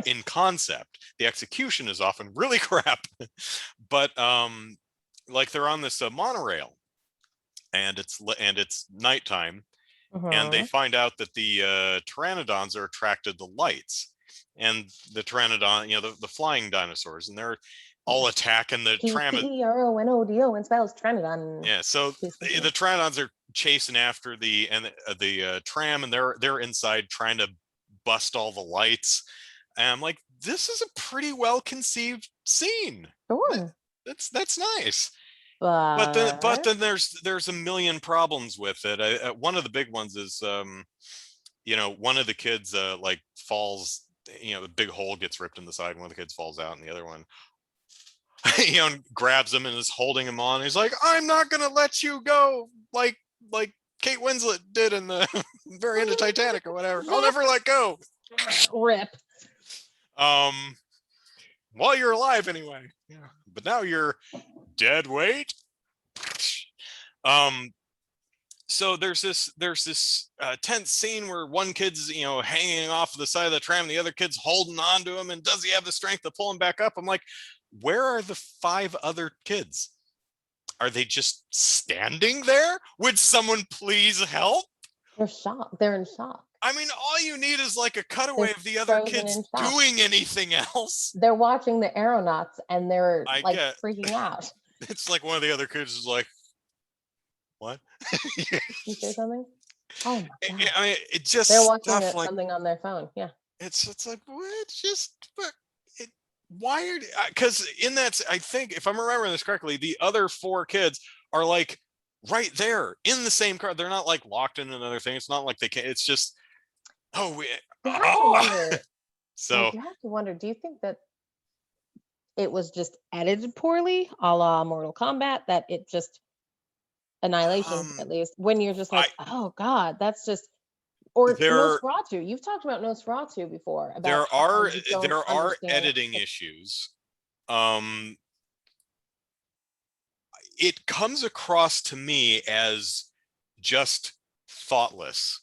in concept. The execution is often really crap, but like they're on this monorail, and it's nighttime, and they find out that the pteranodons are attracted to lights, and the pteranodon, the flying dinosaurs, and they're all attacking the tram. P-E-R-O-N-O-D-O and spells pteranodon. Yeah, so the pteranodons are chasing after the tram, and they're inside trying to bust all the lights. And I'm like, this is a pretty well conceived scene. Sure. That's nice. But then there's a million problems with it. One of the big ones is one of the kids like falls, the big hole gets ripped in the side, one of the kids falls out, and the other one grabs him and is holding him on. He's like, I'm not gonna let you go, like Kate Winslet did in the very end of Titanic or whatever. I'll never let go. Rip. While you're alive anyway. Yeah. But now you're dead weight. So there's this tense scene where one kid's hanging off the side of the tram, the other kid's holding on to him, and does he have the strength to pull him back up? I'm like, where are the 5 other kids? are they just standing there? Would someone please help? They're shocked. They're in shock. I mean, all you need is like a cutaway They're of the other frozen in kids shock. doing anything else. They're watching the aeronauts and they're I like get freaking out. it's like one of the other kids is like, what? You say something? Oh my god! I mean, it just They're watching stuff like something on their phone. Yeah. it's like what? Just it, why are because in that I think if I'm remembering this correctly, the other four kids are like right there in the same car. They're not like locked in another thing. It's not like they can. It's just You have to wonder. so Like, you have to wonder. Do you think that it was just edited poorly, a la Mortal Kombat? That it just Annihilation, at least, when you're just like, oh god, that's just or there Nosferatu. You've talked about Nosferatu before about there how are you don't there are understand editing issues. Um, it comes across to me as just thoughtless,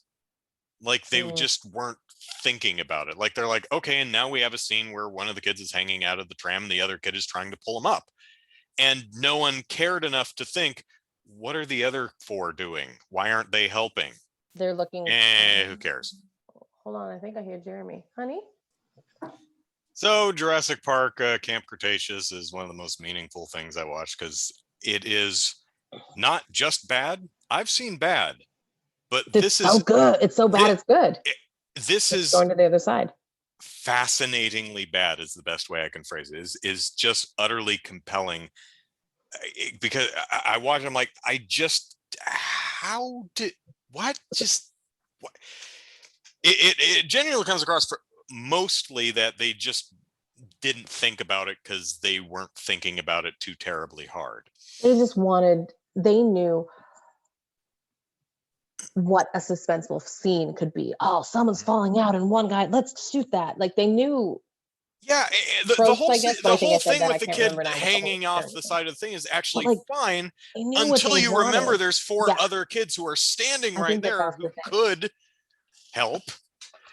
like they just weren't thinking about it. Like they're like, okay, and now we have a scene where one of the kids is hanging out of the tram and the other kid is trying to pull him up, and no one cared enough to think, what are the other four doing? Why aren't they helping? They're looking. Who cares? Hold on, I think I hear Jeremy. Honey? So Jurassic Park Camp Cretaceous is one of the most meaningful things I watched because it is not just bad. I've seen bad, but this is so good. It's so bad it's good. This is going to the other side. Fascinatingly bad is the best way I can phrase it. Is just utterly compelling because I watch. I'm like, how did what just what? It genuinely comes across for mostly that they just didn't think about it because they weren't thinking about it too terribly hard. They knew what a suspenseful scene could be. Oh, someone's falling out and one guy, let's shoot that. Like they knew. Yeah, the whole thing with the kid hanging off the side of the thing is actually fine until you remember there's four other kids who are standing right there who could help.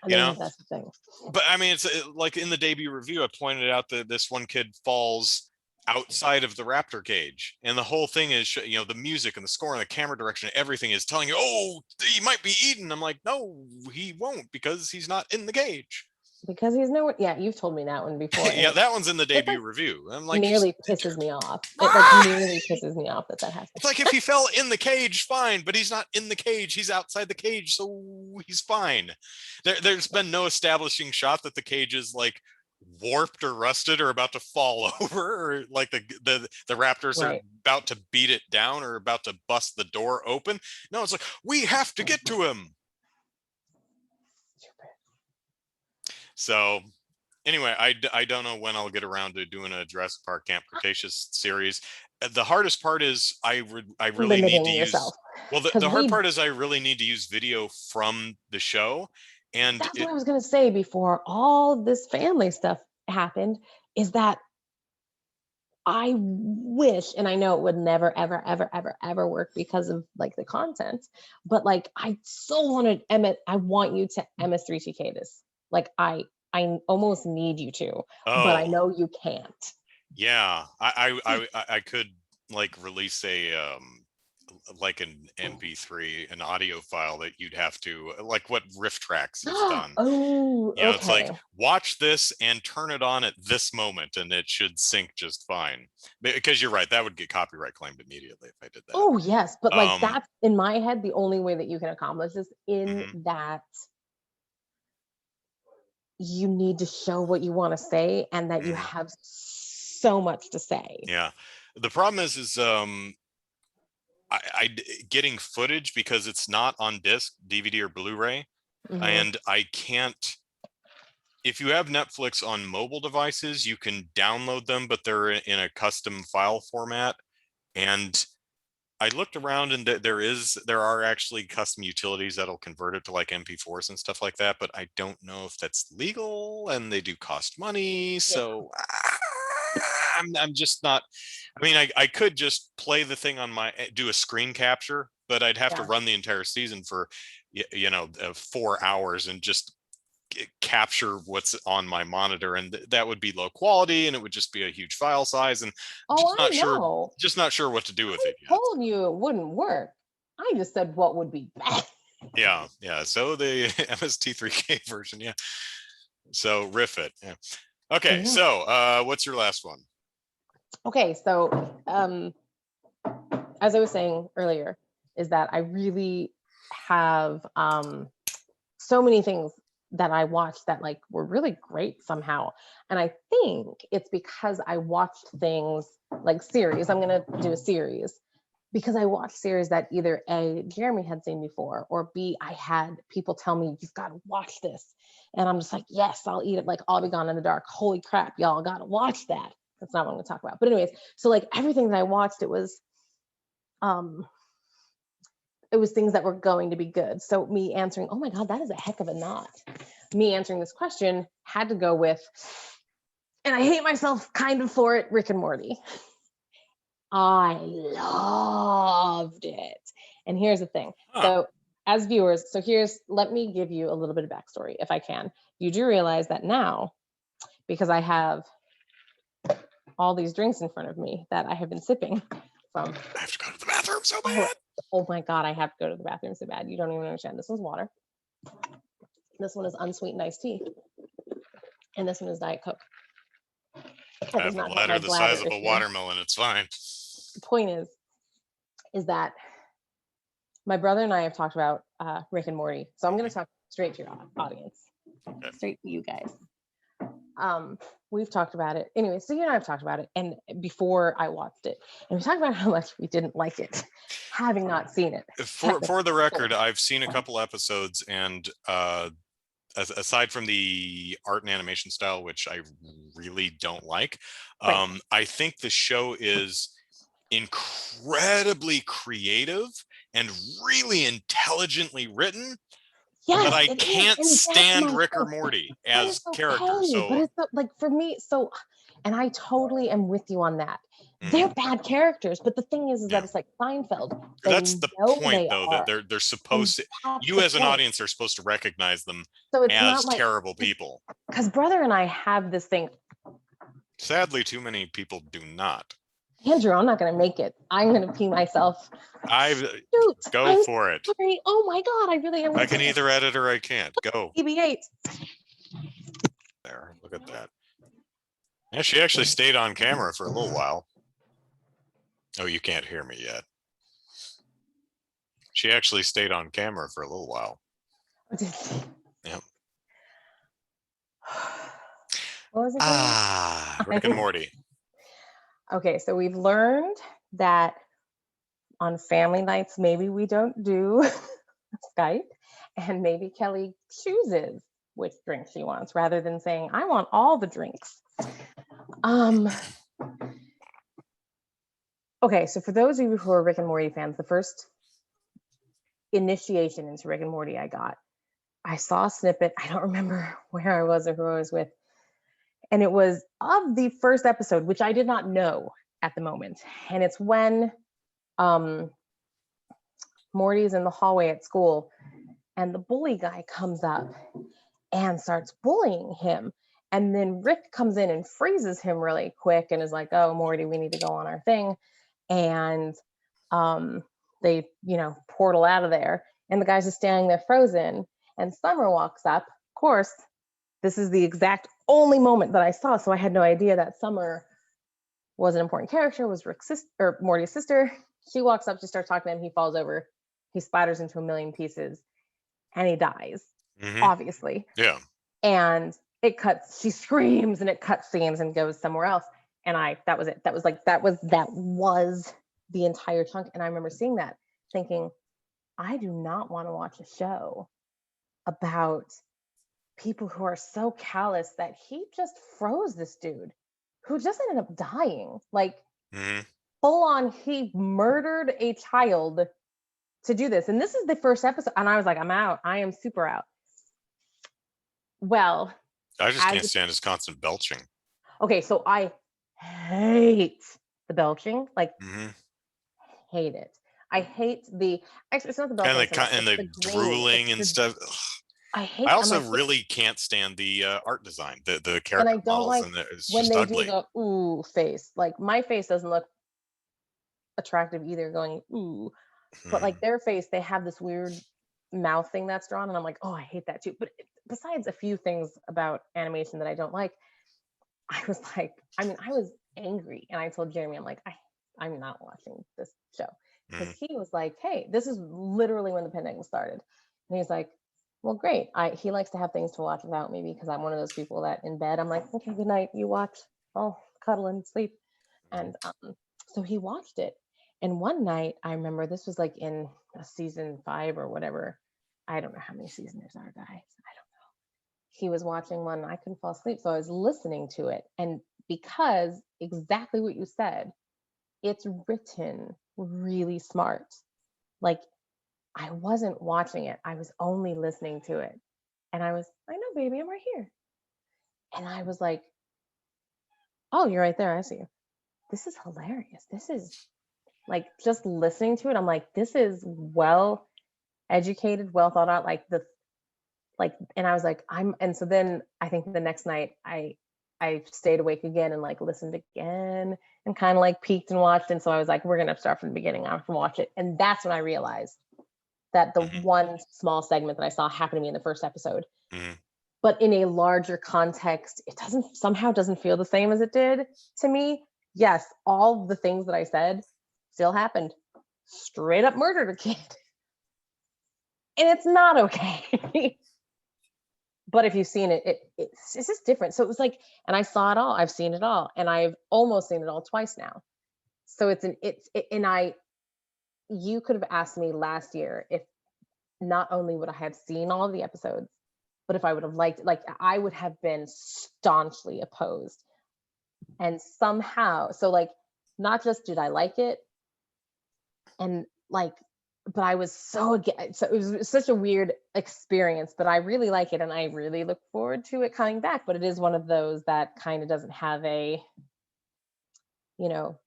You know, that's the thing. But I mean, it's like in the debut review, I pointed out that this one kid falls outside of the raptor cage, and the whole thing is, the music and the score and the camera direction, everything is telling you, oh, he might be eaten. I'm like, no, he won't, because he's not in the cage. Because he's nowhere. Yeah, you've told me that one before. Yeah, that one's in the debut review. I'm like, nearly pisses me off. It nearly pisses me off that happens. It's like if he fell in the cage, fine, but he's not in the cage. He's outside the cage, so he's fine. There's been no establishing shot that the cage is like warped or rusted or about to fall over, or like the raptors are about to beat it down or about to bust the door open. No, it's like, we have to get to him. So anyway, I don't know when I'll get around to doing a Jurassic Park Camp Cretaceous series. The hardest part is I really need to use. Well, the hard part is I really need to use video from the show, and that's what I was gonna say before all this family stuff happened. Is that I wish, and I know it would never, ever, ever, ever, ever work because of like the content, but like I so wanted Emmett. I want you to MS3TK this. Like I almost need you to, but I know you can't. Yeah, I could like release a like an MP3, an audio file that you'd have to, like what Riff Tracks has done. Oh, okay. It's like, watch this and turn it on at this moment, and it should sync just fine. Because you're right, that would get copyright claimed immediately if I did that. Oh yes, but like that's in my head the only way that you can accomplish this in that you need to show what you want to say and that you have so much to say. Yeah. The problem is I getting footage because it's not on disc, DVD or Blu-ray, and I can't. If you have Netflix on mobile devices, you can download them, but they're in a custom file format. And I looked around, and there are actually custom utilities that'll convert it to like MP4s and stuff like that, but I don't know if that's legal, and they do cost money. So I'm just not. I mean, I could just play the thing on do a screen capture, but I'd have to run the entire season for 4 hours and just capture what's on my monitor, and that would be low quality, and it would just be a huge file size, and I know. just not sure what to do with it yet. Told you it wouldn't work. I just said what would be best. Yeah. So the MST3K version, yeah. So riff it. Yeah. Okay. Yeah. So what's your last one? Okay. So as I was saying earlier, is that I really have so many things that I watched that like were really great somehow. And I think it's because I watched things like series. I'm gonna do a series because I watched series that either A, Jeremy had seen before, or B, I had people tell me, you've got to watch this. And I'm just like, yes, I'll eat it. Like, I'll Be Gone in the Dark. Holy crap, y'all got to watch that. That's not what I'm going to talk about. But anyways, so like everything that I watched, it was things that were going to be good. So me answering, oh my God, that is a heck of a knot. Me answering this question had to go with, and I hate myself kind of for it, Rick and Morty. I loved it. And here's the thing. So as viewers, let me give you a little bit of backstory if I can. You do realize that now, because I have all these drinks in front of me that I have been sipping from. I have to go to the bathroom so bad. Oh my God, I have to go to the bathroom so bad. You don't even understand. This one's water. This one is unsweetened iced tea. And this one is Diet Coke. I have a bladder the size of a watermelon. It's fine. The point is that my brother and I have talked about Rick and Morty. So I'm going to talk straight to your audience, straight to you guys. We've talked about it. Anyway, so you and I have talked about it, and before I watched it, and we talked about how much we didn't like it, having not seen it. For the record, I've seen a couple episodes, and aside from the art and animation style, which I really don't like, right. I think the show is incredibly creative and really intelligently written. Yes, but I can't stand Rick or Morty as characters. So, but it's like for me, and I totally am with you on that. They're bad characters, but the thing is that it's like Seinfeld. That's the point, though, that they're supposed to. You as an audience are supposed to recognize them as terrible people. Because brother and I have this thing. Sadly, too many people do not. Andrew, I'm not going to make it. I'm going to pee myself. Go for it. Sorry. Oh my God, I really am. I can either edit or I can't. Go. EB8. There, look at that. Yeah, she actually stayed on camera for a little while. Oh, you can't hear me yet. She actually stayed on camera for a little while. Yep. What was it? Rick and Morty. Okay, so we've learned that on family nights, maybe we don't do Skype, and maybe Keleigh chooses which drink she wants rather than saying, I want all the drinks. Okay, so for those of you who are Rick and Morty fans, the first initiation into Rick and Morty I saw a snippet. I don't remember where I was or who I was with. And it was of the first episode, which I did not know at the moment. And it's when Morty's in the hallway at school and the bully guy comes up and starts bullying him. And then Rick comes in and freezes him really quick and is like, oh, Morty, we need to go on our thing. And they, portal out of there. And the guy's just standing there frozen. And Summer walks up. Of course, this is the exact only moment that I saw. So I had no idea that Summer was an important character, was Rick's sister, or Morty's sister. She walks up, she starts talking to him. He falls over. He splatters into a million pieces and he dies, obviously. Yeah. And she screams and it cuts scenes and goes somewhere else. And that was it. That was the entire chunk. And I remember seeing that thinking, I do not want to watch a show about people who are so callous that he just froze this dude who just ended up dying. Like full on, he murdered a child to do this. And this is the first episode. And I was like, I'm out. I am super out. Well, I just can't stand his constant belching. Okay, so I hate the belching. Like, hate it. I hate it's not the belching. And the drooling and stuff. I hate I I'm also like, really can't stand the art design, the and I character don't models, like and it's when just they do ugly. the ooh face. Like my face doesn't look attractive either going ooh, but like their face, they have this weird mouth thing that's drawn and I'm like, "Oh, I hate that too." But besides a few things about animation that I don't like, I was like, I mean, I was angry and I told Jeremy, I'm like, I'm not watching this show because Mm-hmm. he was like, "Hey, this is literally when the pandemic started." And he's like, "Well, great. He likes to have things to watch without me because I'm one of those people that in bed, I'm like, okay, good night, you watch. I'll cuddle and sleep." And so he watched it. And one night, I remember this was like in a season 5 or whatever. I don't know how many seasons there are, guys. I don't. He was watching one. I couldn't fall asleep, so I was listening to it. And because exactly what you said, it's written really smart. Like I wasn't watching it; I was only listening to it. And I was, I know, baby, I'm right here. And I was like, oh, you're right there. I see you. This is hilarious. This is like just listening to it. I'm like, this is well educated, well thought out. And I was like, and so then I think the next night I stayed awake again and like listened again and kind of like peeked and watched. And so I was like, we're going to start from the beginning. I have to watch it. And that's when I realized that the Mm-hmm. one small segment that I saw happen to me in the first episode, Mm-hmm. but in a larger context, it doesn't feel the same as it did to me. Yes, all the things that I said still happened. Straight up murdered a kid. And it's not okay. But if you've seen it, it's just different. So it was like, and I saw it all. I've seen it all, and I've almost seen it all twice now. So and you could have asked me last year if not only would I have seen all of the episodes, but if I would have liked, like I would have been staunchly opposed. And somehow, so like, not just did I like it, and like, but I was so again, so it was such a weird experience, but I really like it and I really look forward to it coming back. But it is one of those that kind of doesn't have a, you know,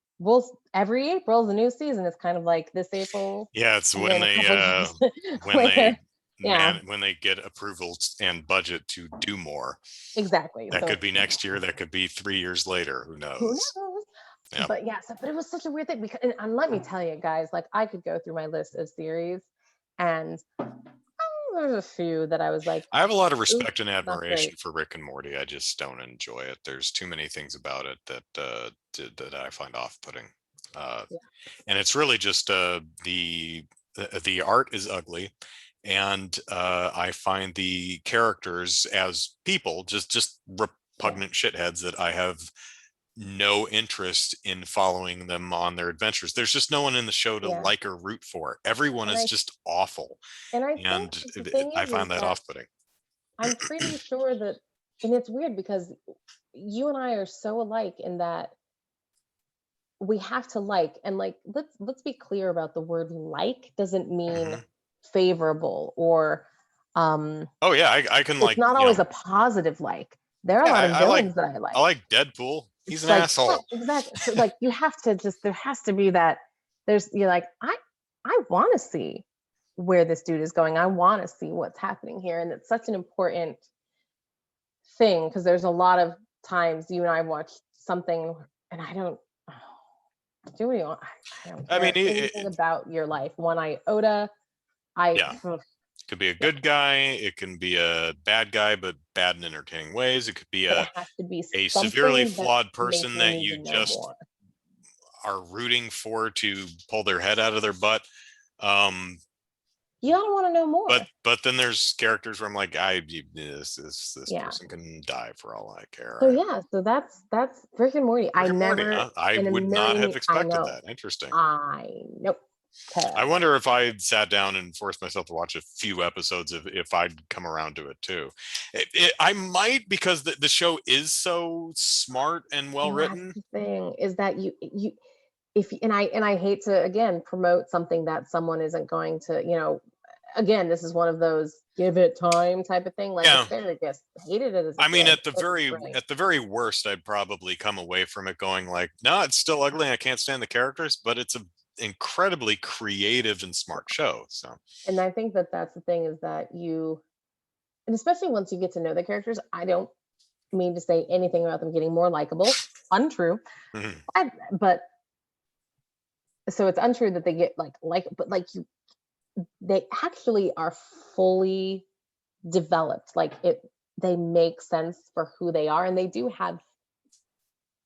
every April is a new season. It's kind of like this April Yeah, it's and when then a they couple years when later. they Yeah, when they get approval and budget to do more. exactly. That So could it's be next year. That could be 3 years later. Who who knows? knows? Yeah. But yeah, but it was such a weird thing because, and let me tell you guys, like I could go through my list of series and there's a few that I was like, I have a lot of ooh, respect and not great. admiration for Rick and Morty. I just don't enjoy it. There's too many things about it that I find off-putting. Uh, Yeah. and it's really just the art is ugly, and I find the characters as people just Yeah. repugnant shitheads that I have no interest in following them on their adventures. There's just no one in the show to Yeah. like or root for. Everyone And is I just awful, and I think and the thing I is find that that off-putting. I'm pretty sure that, and it's weird because you and I are so alike in that we have to like, and like let's be clear about the word like doesn't mean Mhm. favorable or um Oh yeah, I can it's like, not always a positive like. There are a yeah, lot of like villains that I I like. like Deadpool. He's It's an like, yeah, asshole. exactly. So like you have to just, there has to be that, you're like, I want to see where this dude is going. I want to see what's happening here. And it's such an important thing because there's a lot of times you and I watch something and I don't do we I don't I mean, care anything about your life. One iota. I yeah, could be a good guy. It can be a bad guy, but bad in entertaining ways. It could be but it has to be a severely something that's flawed person making that me you to know just more. are rooting for to pull their head out of their butt. Um, You don't want to know but more. then there's characters where I'm like, this Yeah. person can die for all I So care. yeah, so that's Rick and Morty. I Rick and Morty, never huh? I in a would not million have years, I expected know. that. Interesting. I know. I 'Cause wonder if I sat down and forced myself to watch a few episodes, if I'd come around to it too. I might, because the show is so smart and well and that's written. the thing is that you if and I hate to again promote something that someone isn't going to, again, this is one of those give it time type of thing. Like Yeah, asparagus, hated it as a I mean, kid. It's great. at the very worst, I'd probably come away from it going like, no, it's still ugly. I can't stand the characters, but it's a incredibly creative and smart show. So And I think that that's the thing is that and especially once you get to know the characters, I don't mean to say anything about them getting more likable. Untrue. But so it's untrue that they get but they actually are fully developed. Like they make sense for who they are, and they do have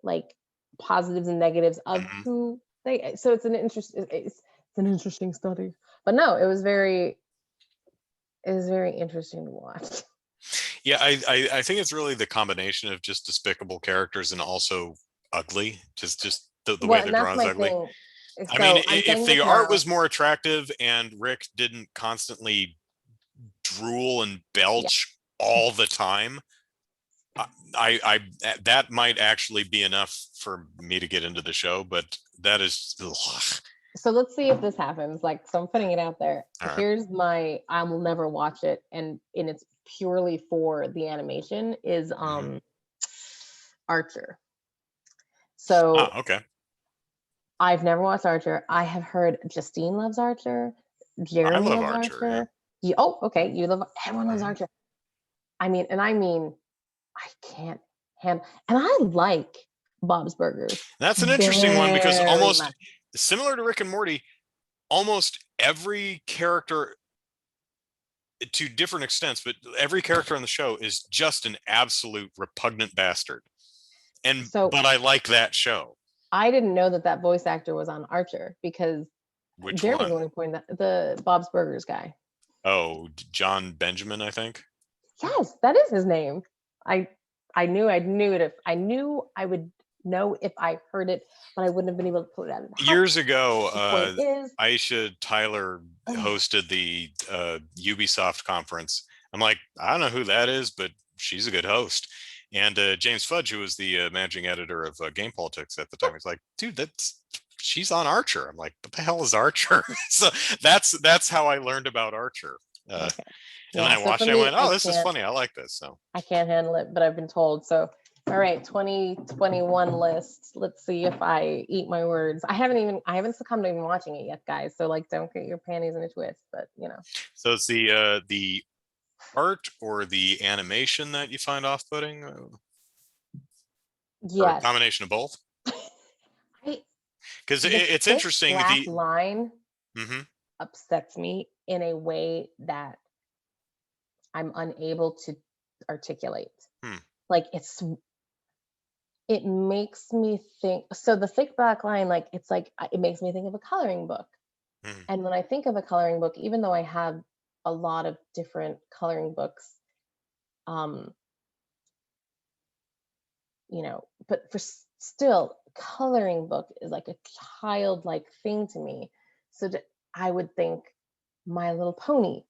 like positives and negatives of who they. So it's an interesting study. But no, it was very interesting to watch. Yeah, I think it's really the combination of just despicable characters and also ugly. Just the way they're drawn is ugly. Thing. I mean, if the art was more attractive and Rick didn't constantly drool and belch all the time, I that might actually be enough for me to get into the show. But that is. Ugh. So let's see if this happens. So I'm putting it out there. Right. Here's I will never watch it, and it's purely for the animation. Is Archer. So okay. I've never watched Archer. I have heard Justine loves Archer. Jeremy loves Archer. Yeah. Okay. You love. Everyone loves Archer. I mean, I can't handle. And I like Bob's Burgers. That's an interesting one because almost similar to Rick and Morty, almost every character, to different extents, but every character on the show is just an absolute repugnant bastard. But I like that show. I didn't know that voice actor was on Archer because Jeremy's only pointing that the Bob's Burgers guy. Oh, John Benjamin, I think. Yes, that is his name. I knew I would know if I heard it, but I wouldn't have been able to pull it out of the house. Years ago, Aisha Tyler hosted the Ubisoft conference. I'm like, I don't know who that is, but she's a good host. And James Fudge, who was the managing editor of Game Politics at the time, was like, dude, she's on Archer. I'm like, what the hell is Archer? So that's how I learned about Archer. Okay. And I watched it and went, oh, this is funny. I like this. So I can't handle it, but I've been told. So, all right, 2021 list. Let's see if I eat my words. I haven't succumbed to even watching it yet, guys. So don't get your panties in a twist, but So it's the art or the animation that you find off-putting? Yes. Or a combination of both? Because it's interesting. The line upsets me in a way that I'm unable to articulate. It makes me think. So the thick black line, it makes me think of a coloring book. And when I think of a coloring book, even though I have a lot of different coloring books, but for still, coloring book is like a childlike thing to me. So I would think My Little Pony.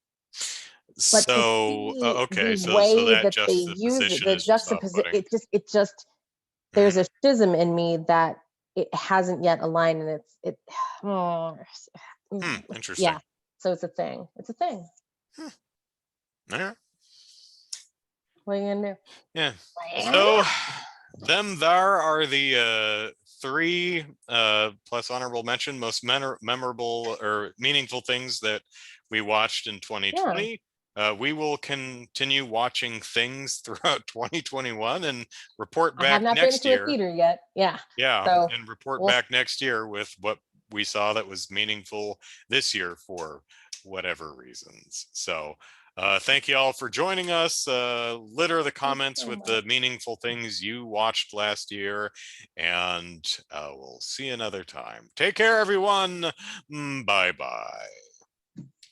But okay, so that juxtaposition is just there's a schism in me that it hasn't yet aligned, and interesting. Yeah, so it's a thing. All right. What are you gonna do? Yeah. So there are the 3 plus honorable mention most memorable or meaningful things that we watched in 2020. Yeah. We will continue watching things throughout 2021 and report back next year. I have not been to a theater yet. Yeah. Yeah, and report back next year with what we saw that was meaningful this year for whatever reasons. So thank you all for joining us. Litter the comments with the meaningful things you watched last year, and we'll see you another time. Take care, everyone. Bye-bye.